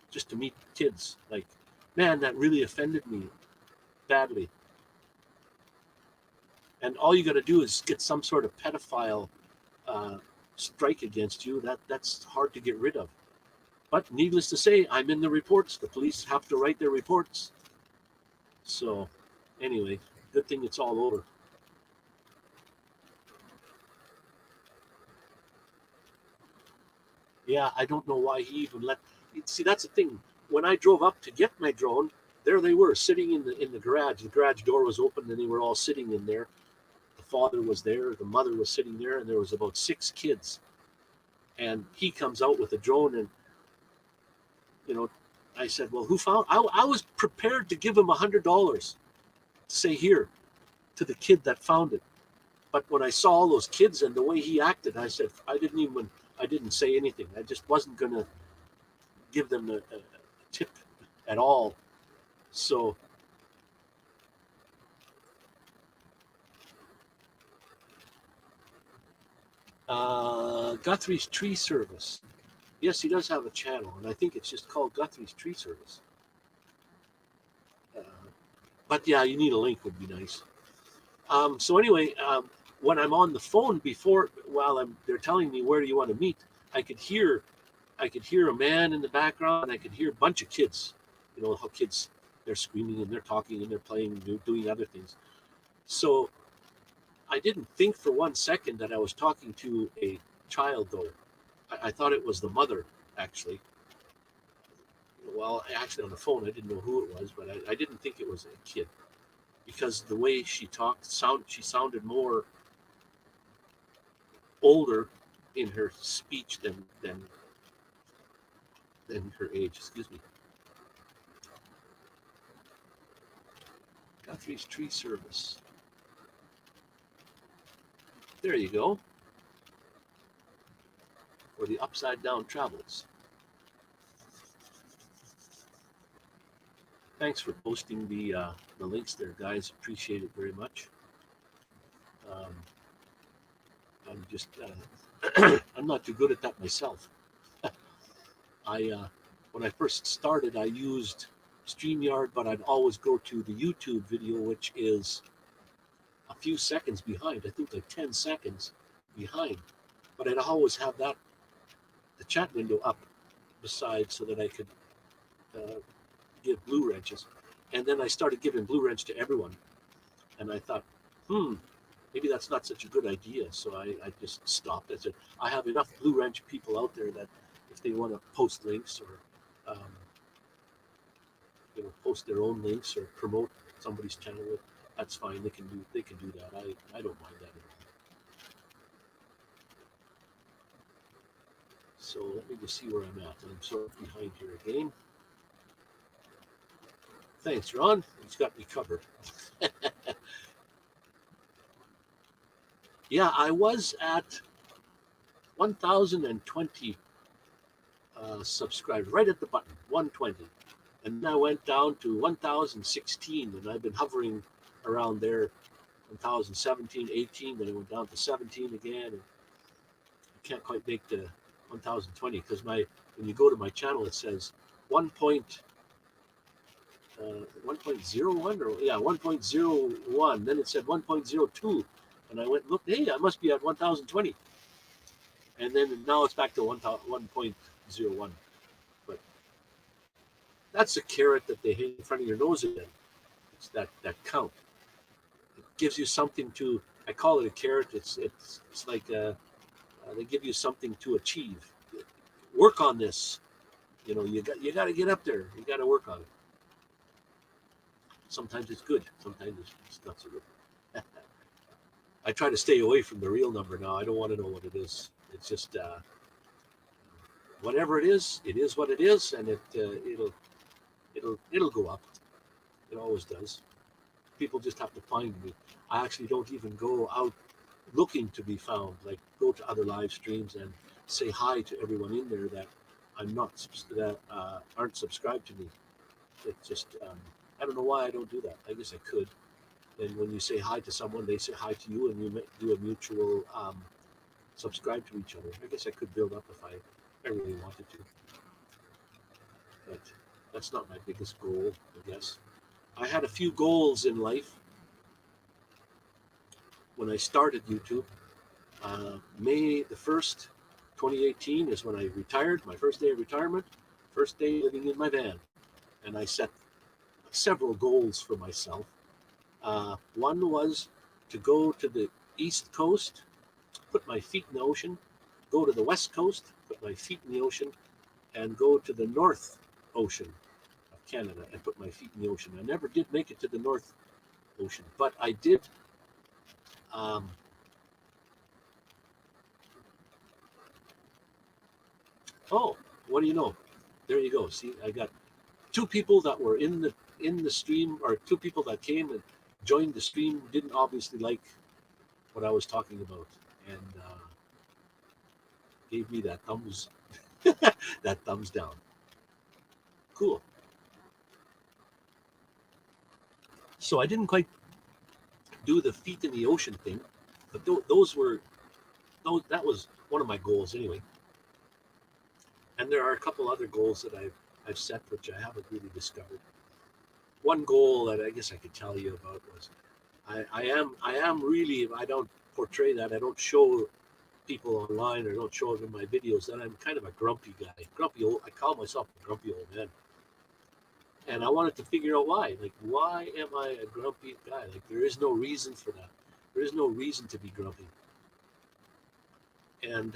just to meet kids. Like, man, that really offended me badly. And all you got to do is get some sort of pedophile strike against you. That's hard to get rid of. But needless to say, I'm in the reports. The police have to write their reports. So anyway, good thing it's all over. Yeah, I don't know why he even let. See, that's the thing. When I drove up to get my drone, there they were sitting in the garage. The garage door was open, and they were all sitting in there. The father was there, the mother was sitting there, and there was about 6 kids. And he comes out with a drone, and you know, I said, "Well, who found?" I was prepared to give him $100 to say here to the kid that found it. But when I saw all those kids and the way he acted, I said, I didn't say anything. I just wasn't gonna give them a tip at all. So Guthrie's Tree Service. Yes, he does have a channel, and I think it's just called Guthrie's Tree Service. Uh, but yeah, you need a link would be nice. So anyway, when I'm on the phone before, while they're telling me where do you want to meet, I could hear a man in the background, and I could hear a bunch of kids. You know how kids, they're screaming and they're talking and they're playing and doing other things. So I didn't think for 1 second that I was talking to a child, though. I thought it was the mother, actually. Well, actually, on the phone, I didn't know who it was, but I didn't think it was a kid because the way she talked, she sounded more older in her speech than her age. Excuse me. Guthrie's Tree Service. There you go. Or the Upside Down Travels. Thanks for posting the links there, guys. Appreciate it very much. I'm just I'm not too good at that myself. When I first started, I used StreamYard, but I'd always go to the YouTube video, which is a few seconds behind. I think like 10 seconds behind. But I'd always have the chat window up beside so that I could give Blue Wrenches. And then I started giving Blue Wrench to everyone. And I thought, maybe that's not such a good idea. So I just stopped. I said, I have enough Blue Wrench people out there that if they want to post links or post their own links or promote somebody's channel, that's fine. They can do that. I don't mind that at all. So let me just see where I'm at. I'm sort of behind here again. Thanks, Ron. He's got me covered. Yeah, I was at 1,020 subscribers, right at the button, 120. And then I went down to 1,016, and I've been hovering around there, 1,017, 18, then I went down to 17 again. And I can't quite make the 1,020 because when you go to my channel, it says 1.01 or 1.01. Then it said 1.02, and I went and looked. Hey, I must be at 1,020. And then now it's back to 1.01. But that's a carrot that they hit in front of your nose again. It's that count. It gives you something to. I call it a carrot. It's like they give you something to achieve. Work on this. You got to get up there. You got to work on it. Sometimes it's good. Sometimes it's not so good. I try to stay away from the real number now. I don't want to know what it is. It's just whatever it is what it is, and it'll go up. It always does. People just have to find me. I actually don't even go out looking to be found. Like go to other live streams and say hi to everyone in there that aren't subscribed to me. It's just I don't know why I don't do that. I guess I could. And when you say hi to someone, they say hi to you, and you do a mutual subscribe to each other. I guess I could build up if I really wanted to. But that's not my biggest goal, I guess. I had a few goals in life when I started YouTube. May the 1st, 2018 is when I retired, my first day of retirement, first day living in my van. And I set several goals for myself. One was to go to the East Coast, put my feet in the ocean, go to the west coast, put my feet in the ocean, and go to the North Ocean of Canada and put my feet in the ocean. I never did make it to the North Ocean, but I did. Oh, what do you know? There you go. See, I got two people that were in the stream, or two people that came and joined the stream, didn't obviously like what I was talking about, and gave me that thumbs that thumbs down. Cool. So I didn't quite do the feet in the ocean thing, but that was one of my goals anyway. And there are a couple other goals that I've set which I haven't really discovered. One goal that I guess I could tell you about was I am really, I don't portray that, I don't show people online or don't show it in my videos that I'm kind of a grumpy guy. I call myself a grumpy old man. And I wanted to figure out why. Like, why am I a grumpy guy? Like, there is no reason for that. There is no reason to be grumpy. And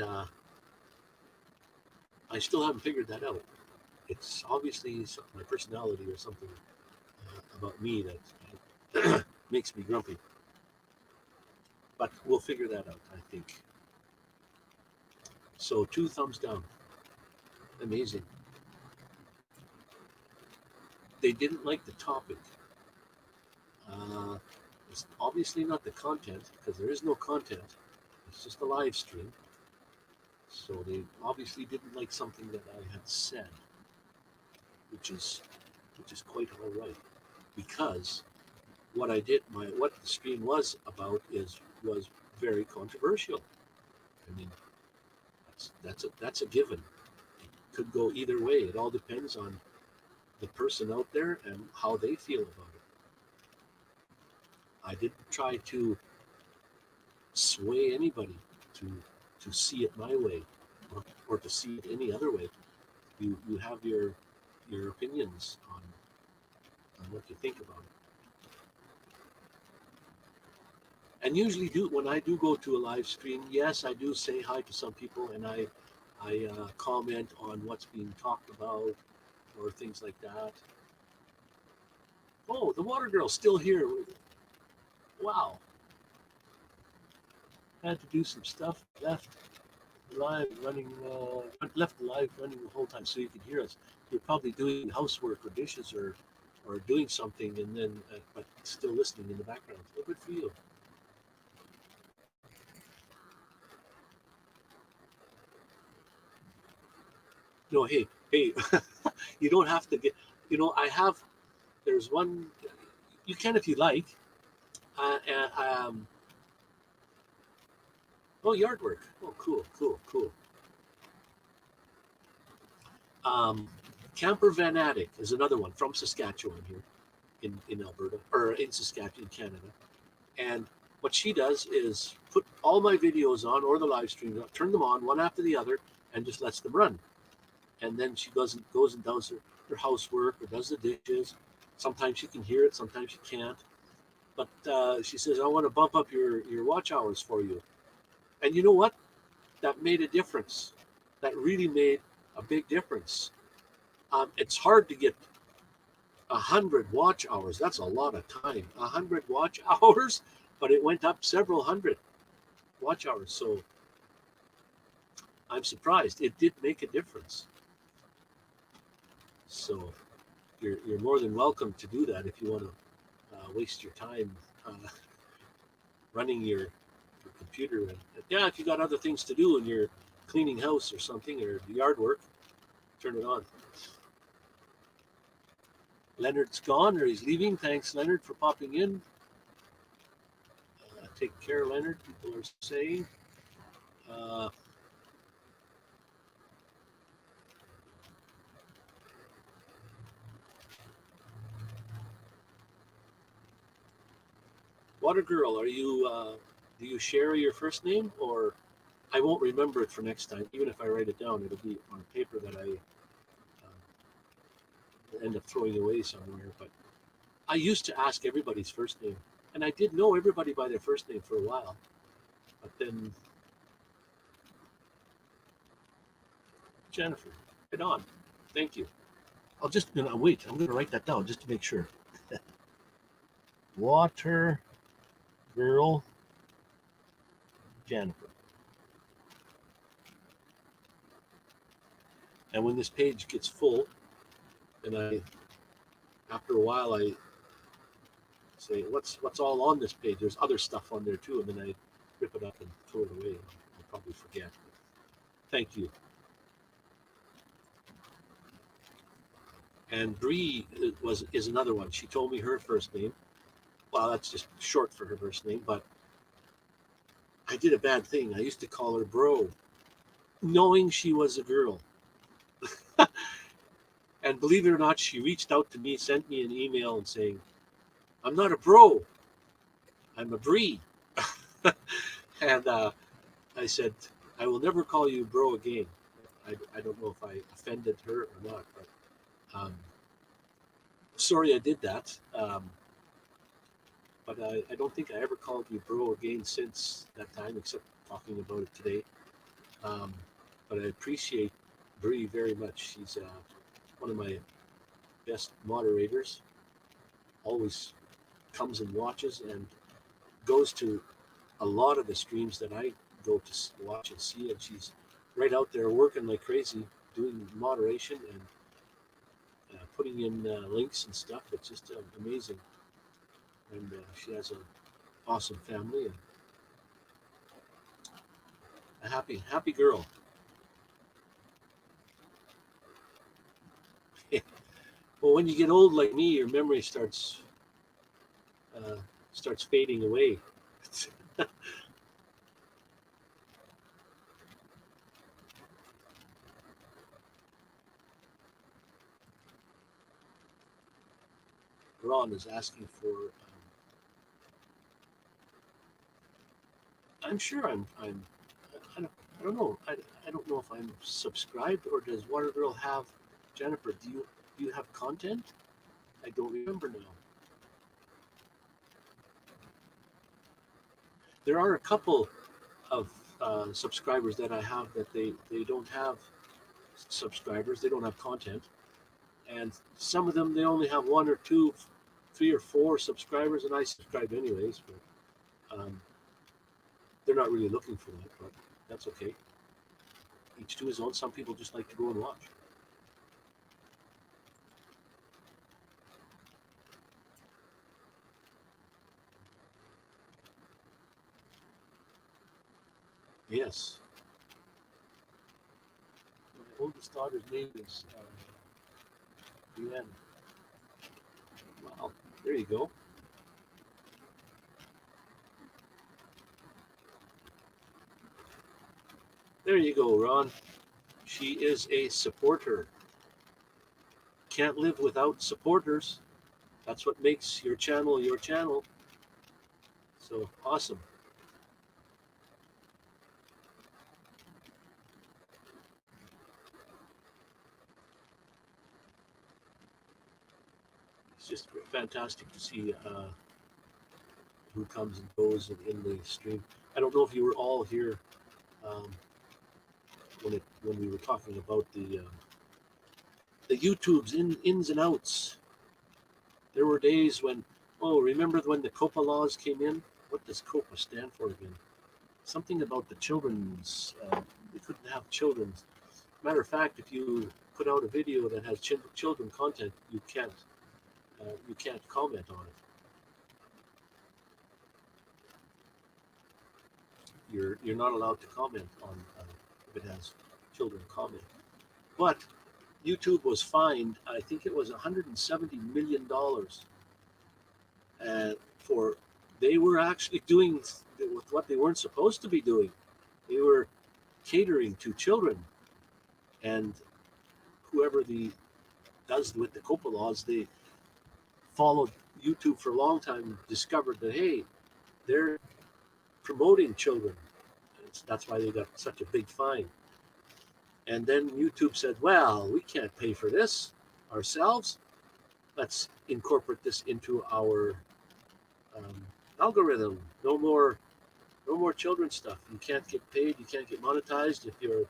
I still haven't figured that out. It's obviously my personality or something about me that makes me grumpy. But we'll figure that out, I think. So 2 thumbs down. Amazing. They didn't like the topic. It's obviously not the content, because there is no content. It's just a live stream. So they obviously didn't like something that I had said, which is quite all right, because what I did, what the stream was about was very controversial. I mean, that's a given. It could go either way. It all depends on the person out there and how they feel about it. I didn't try to sway anybody to see it my way or to see it any other way. You have your opinions on what you think about it. And usually when I do go to a live stream, yes, I do say hi to some people, and I comment on what's being talked about or things like that. Oh, the water girl's still here. Wow. Had to do some stuff. Left live running the whole time so you could hear us. You're probably doing housework or dishes or doing something, and then but still listening in the background. So good for you. No, hey, you don't have to get. There's one. You can if you like. Oh, yard work. Oh, cool. Camper Van Attic is another one from Saskatchewan here in Alberta, or in Saskatchewan, Canada. And what she does is put all my videos on, or the live stream, turn them on one after the other, and just lets them run. And then she goes and does her housework or does the dishes. Sometimes she can hear it, sometimes she can't. But she says, I want to bump up your watch hours for you. And you know what? That made a difference. That really made a big difference. It's hard to get 100 watch hours. That's a lot of time. 100 watch hours, but it went up several hundred watch hours. So I'm surprised. It did make a difference. So you're more than welcome to do that if you want to waste your time running your computer. And yeah, if you got other things to do and you're cleaning house or something or yard work, turn it on. Leonard's gone, or he's leaving. Thanks, Leonard, for popping in. Take care, Leonard, people are saying. Water Girl, are you? Do you share your first name, or I won't remember it for next time. Even if I write it down, it'll be on paper that I end up throwing away somewhere. But I used to ask everybody's first name, and I did know everybody by their first name for a while. But then Jennifer. Right on. Thank you. I'll just wait. I'm going to write that down just to make sure. Water Girl Jennifer. And when this page gets full, and after a while, I say, what's all on this page? There's other stuff on there too, and then I rip it up and throw it away. I'll probably forget. Thank you. And Bree is another one. She told me her first name. Well, that's just short for her first name, but I did a bad thing. I used to call her Bro, knowing she was a girl. And believe it or not, she reached out to me, sent me an email and saying, I'm not a bro, I'm a Bree. And I said, I will never call you bro again. I don't know if I offended her or not, but sorry I did that. But I don't think I ever called you bro again since that time, except talking about it today. But I appreciate Bree very much. She's one of my best moderators. Always comes and watches and goes to a lot of the streams that I go to watch and see. And she's right out there working like crazy, doing moderation and putting in links and stuff. It's just amazing. And she has an awesome family and a happy girl. Well, when you get old like me, your memory starts fading away. Ron is asking for. I'm sure I don't know. I don't know if I'm subscribed or does Water Girl have Jennifer? Do you have content? I don't remember now. There are a couple of subscribers that I have that they don't have subscribers. They don't have content, and some of them they only have one or two, 3 or 4 subscribers, and I subscribe anyways. But they're not really looking for that, but that's okay. Each to his own. Some people just like to go and watch. Yes. My oldest daughter's name is Leanne. Wow, there you go. There you go, Ron. She is a supporter. Can't live without supporters. That's what makes your channel your channel. So awesome. It's just fantastic to see who comes and goes in the stream. I don't know if you were all here when we were talking about the YouTube's ins and outs. There were days when, remember when the COPPA laws came in? What does COPPA stand for again? Something about the children's. They couldn't have children's. Matter of fact, if you put out a video that has children content, you can't comment on it. You're not allowed to comment on if it has children comment. But YouTube was fined. I think it was $170 million for they were actually doing with what they weren't supposed to be doing. They were catering to children, and whoever does with the COPPA laws, they followed YouTube for a long time, discovered that hey, they're promoting children. That's why they got such a big fine. And then YouTube said, well, we can't pay for this ourselves. Let's incorporate this into our algorithm. No more children stuff. You can't get paid. You can't get monetized if you're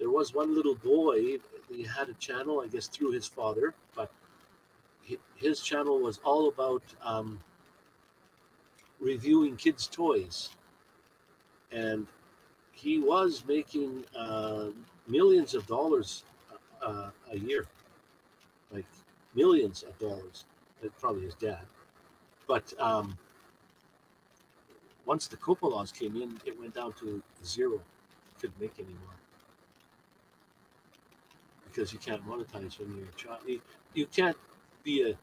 There was one little boy, he had a channel, I guess, through his father, but his channel was all about reviewing kids' toys. And he was making millions of dollars a year, like millions of dollars. Probably his dad. But once the COPA laws came in, it went down to zero. Couldn't make anymore because you can't monetize when you're a child. You can't be a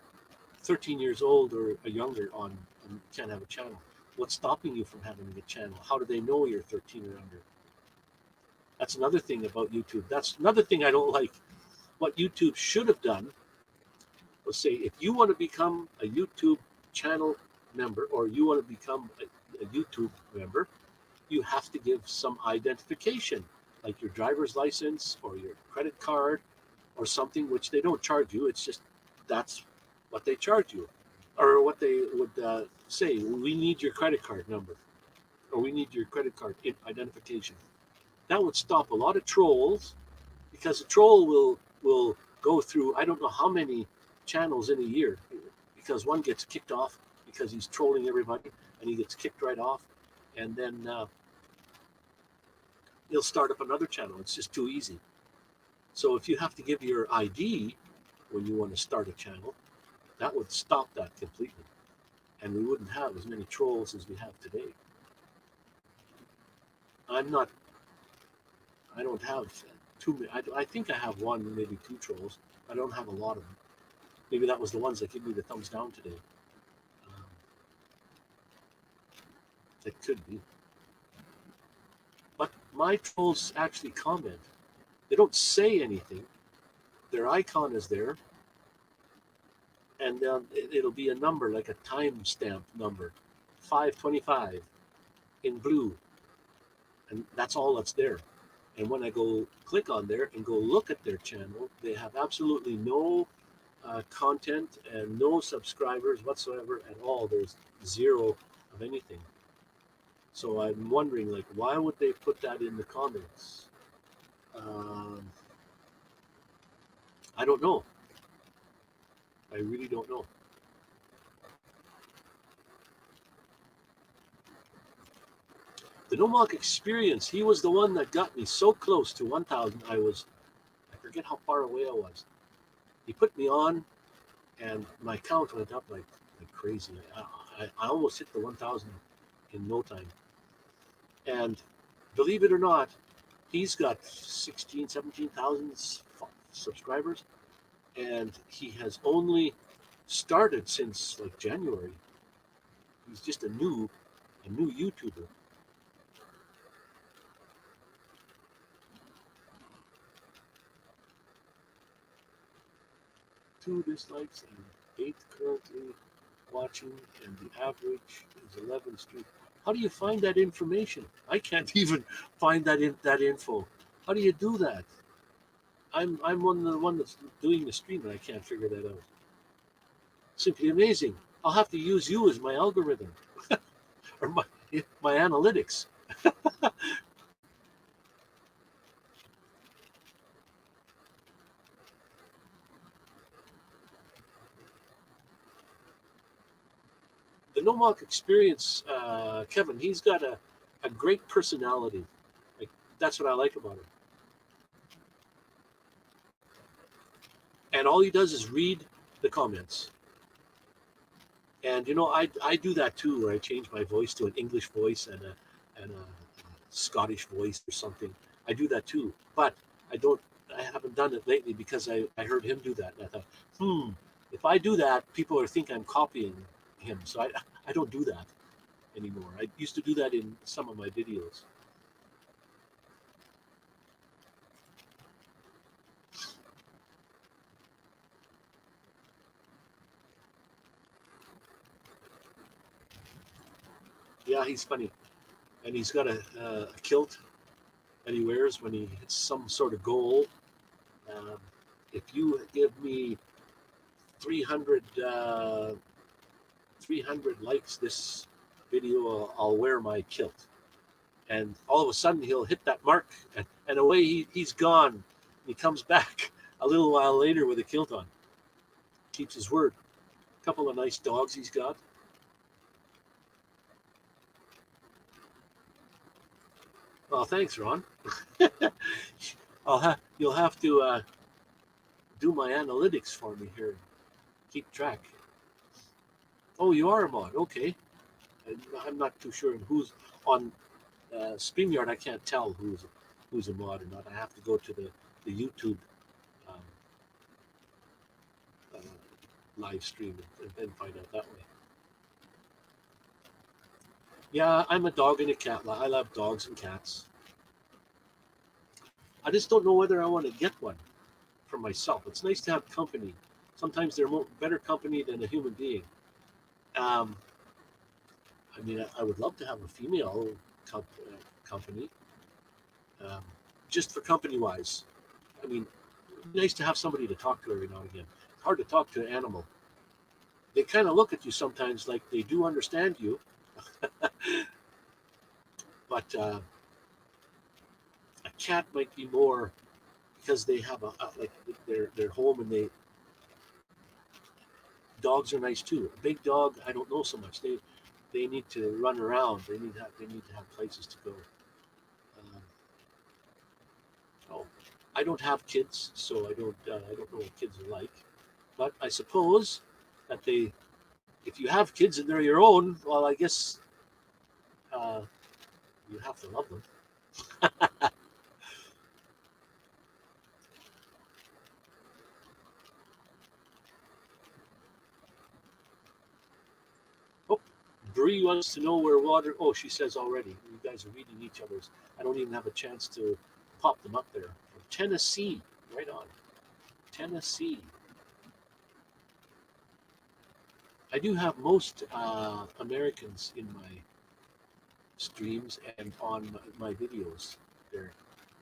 13 years old or a younger on and you can't have a channel. What's stopping you from having a channel? How do they know you're 13 or under? That's another thing about YouTube. That's another thing I don't like. What YouTube should have done was say, if you want to become a YouTube channel member or you want to become a YouTube member, you have to give some identification, like your driver's license or your credit card or something, which they don't charge you. It's just that's what they charge you, or what they would say. We need your credit card number, or we need your credit card identification. That would stop a lot of trolls, because a troll will go through I don't know how many channels in a year, because one gets kicked off because he's trolling everybody, and he gets kicked right off, and then he'll start up another channel. It's just too easy. So if you have to give your ID when you want to start a channel, that would stop that completely, and we wouldn't have as many trolls as we have today. I don't have too many. I think I have one, maybe two trolls. I don't have a lot of them. Maybe that was the ones that gave me the thumbs down today. It could be. But my trolls actually comment. They don't say anything. Their icon is there, and it'll be a number, like a timestamp number, 525 in blue, and that's all that's there. And when I go click on there and go look at their channel, they have absolutely no content and no subscribers whatsoever at all. There's zero of anything. So I'm wondering, like, why would they put that in the comments? I don't know. I really don't know. The Nomok Experience, he was the one that got me so close to 1,000. I forget how far away I was. He put me on, and my count went up like crazy. I almost hit the 1,000 in no time. And believe it or not, he's got 16, 17,000 subscribers, and he has only started since like January. He's just a new YouTuber. 2 dislikes and 8 currently watching, and the average is 11 stream. How do you find that information? I can't even find that info. How do you do that? I'm the one that's doing the stream, and I can't figure that out. Simply amazing. I'll have to use you as my algorithm or my analytics. The Nomok Experience, Kevin, he's got a great personality. Like, that's what I like about him. And all he does is read the comments. And I do that too, where I change my voice to an English voice and a Scottish voice or something. I do that too, but I haven't done it lately because I heard him do that, and I thought, if I do that, people think I'm copying him, so I don't do that anymore. I used to do that in some of my videos. Yeah, he's funny, and he's got a kilt that he wears when he hits some sort of goal. If you give me 300 likes this video, I'll wear my kilt. and all of a sudden he'll hit that mark, and away he's gone. He comes back a little while later with a kilt on. Keeps his word. A couple of nice dogs he's got. Well, thanks, Ron. You'll have to do my analytics for me here. Keep track. Oh, you are a mod. Okay. I'm not too sure who's on StreamYard. I can't tell who's a mod or not. I have to go to the YouTube um, uh, live stream and then find out that way. Yeah, I'm a dog and a cat. I love dogs and cats. I just don't know whether I want to get one for myself. It's nice to have company. Sometimes they're better company than a human being. I mean, I would love to have a female company, just for company wise. I mean, nice to have somebody to talk to every now and again. It's hard to talk to an animal. They kind of look at you sometimes like they do understand you, but a cat might be more because they have like their home, and dogs are nice too. A big dog, I don't know so much. They need to run around. They need to have places to go. Oh, I don't have kids, so I don't know what kids are like. But I suppose that if you have kids and they're your own, well, I guess you have to love them. Oh, Bree wants to know where water. Oh, she says already. You guys are reading each other's. I don't even have a chance to pop them up there. From Tennessee, right on. Tennessee. I do have most Americans in my streams and on my videos. They're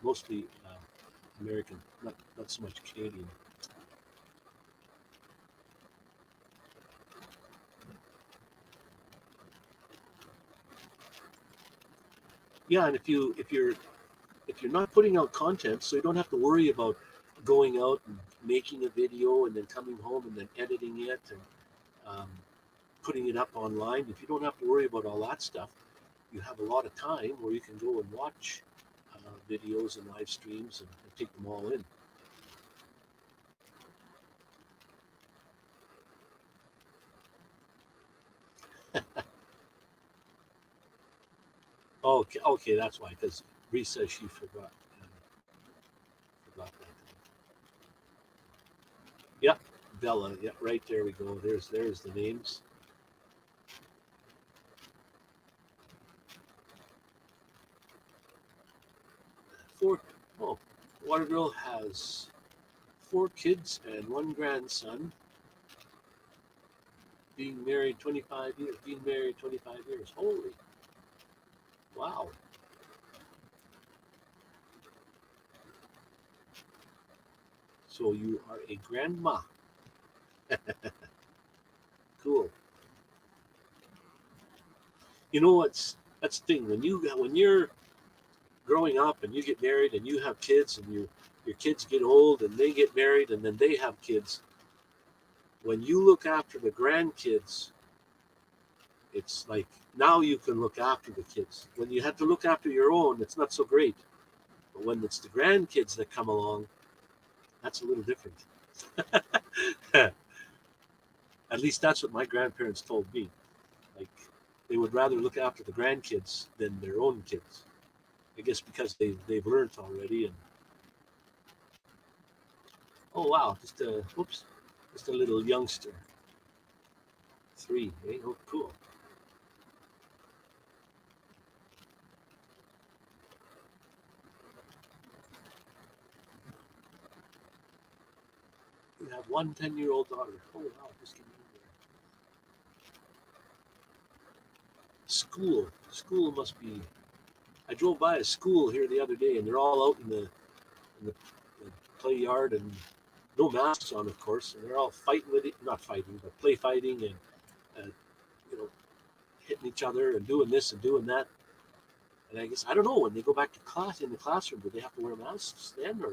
mostly American, not so much Canadian. Yeah, and if you're not putting out content, so you don't have to worry about going out and making a video and then coming home and then editing it and putting it up online. If you don't have to worry about all that stuff, you have a lot of time where you can go and watch videos and live streams and take them all in. Okay, that's why. Because Reese says she forgot that. Yep, Bella. Yep, right there we go. There's the names. Water Girl has 4 kids and 1 grandson. Being married 25 years. Holy. Wow. So you are a grandma. Cool. You know that's the thing, when you're growing up and you get married and you have kids and your kids get old and they get married and then they have kids. When you look after the grandkids, it's like now you can look after the kids. When you have to look after your own, it's not so great. But when it's the grandkids that come along, that's a little different. At least that's what my grandparents told me. Like they would rather look after the grandkids than their own kids. I guess because they've learned already. And oh wow, just a little youngster. 3, eh? Oh, cool. You have 1 10-year-old daughter. Oh wow, just getting in there. School must be. I drove by a school here the other day, and they're all out in the play yard and no masks on, of course, and they're all fighting with it. Not fighting, but play fighting and hitting each other and doing this and doing that. And I guess I don't know when they go back to class in the classroom, do they have to wear masks then, or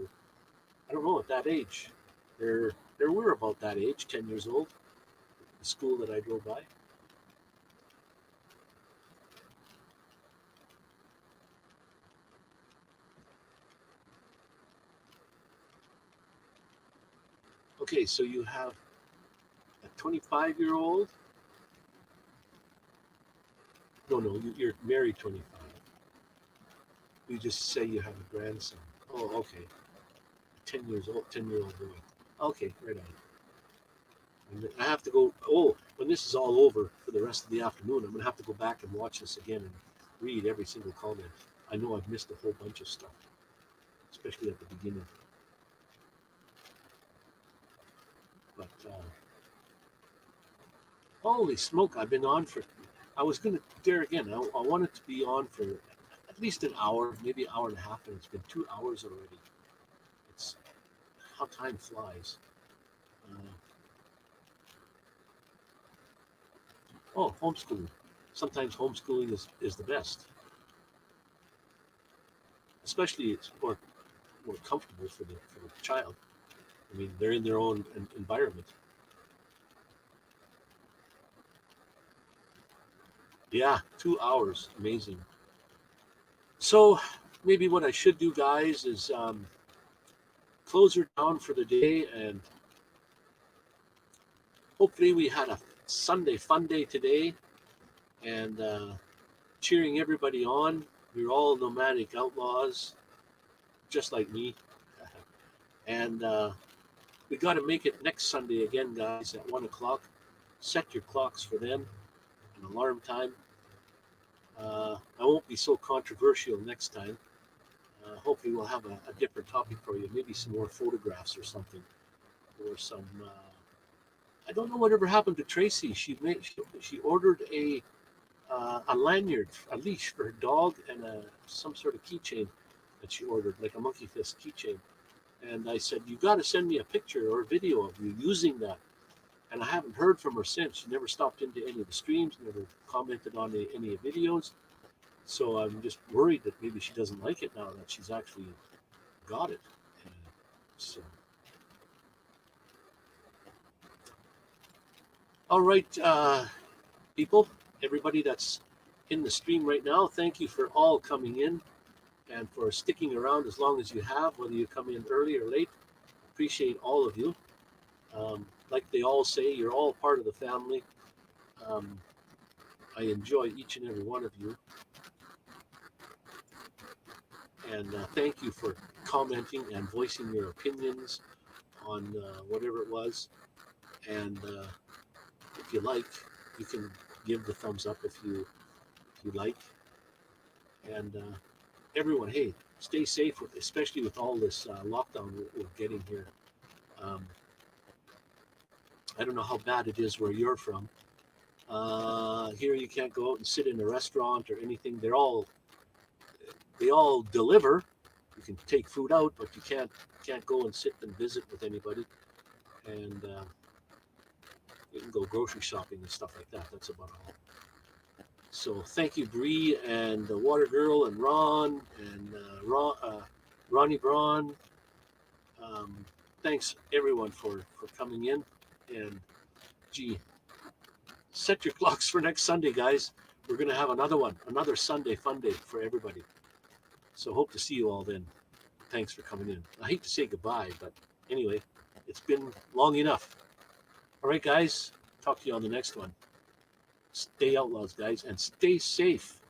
I don't know at that age. They were about that age, 10 years old. The school that I drove by. Okay, so you have a 25-year-old. No, you're married 25. You just say you have a grandson. Oh, okay. 10-year-old boy. Okay, right on. And I have to go. Oh, when this is all over for the rest of the afternoon, I'm gonna have to go back and watch this again and read every single comment. I know I've missed a whole bunch of stuff, especially at the beginning. But holy smoke, I've been on for. I was gonna there again. I wanted to be on for at least an hour, maybe an hour and a half, and it's been 2 hours already. It's how time flies. Oh, homeschooling. Sometimes homeschooling is the best, especially it's more comfortable for the child. I mean, they're in their own environment. Yeah, 2 hours, amazing. So maybe what I should do, guys, is close her down for the day, and hopefully we had a Sunday fun day today, and cheering everybody on. We're all nomadic outlaws, just like me, and we got to make it next Sunday again, guys, at 1 o'clock. Set your clocks for then, an alarm time. I won't be so controversial next time. Hopefully, we'll have a different topic for you. Maybe some more photographs or something, or some. I don't know whatever happened to Tracy. She ordered a lanyard, a leash for her dog, and some sort of keychain that she ordered, like a monkey fist keychain. And I said, you got to send me a picture or a video of you using that. And I haven't heard from her since. She never stopped into any of the streams, never commented on any videos. So I'm just worried that maybe she doesn't like it now that she's actually got it. So, all right, people, everybody that's in the stream right now, thank you for all coming in and for sticking around as long as you have, whether you come in early or late. Appreciate all of you. Like they all say, you're all part of the family. I enjoy each and every one of you. And thank you for commenting and voicing your opinions on whatever it was. And if you like, you can give the thumbs up if you like. And everyone, hey, stay safe, especially with all this lockdown we're getting here. I don't know how bad it is where you're from. Here you can't go out and sit in a restaurant or anything. They all deliver. You can take food out, but you can't go and sit and visit with anybody. And you can go grocery shopping and stuff like that. That's about all. So thank you, Bree and the Water Girl and Ron and Ronnie Braun. Thanks everyone for coming in, and gee, set your clocks for next Sunday, guys. We're gonna have another Sunday fun day for everybody. So hope to see you all then. Thanks for coming in. I hate to say goodbye, but anyway, it's been long enough. All right, guys, talk to you on the next one. Stay outlaws, guys, and stay safe.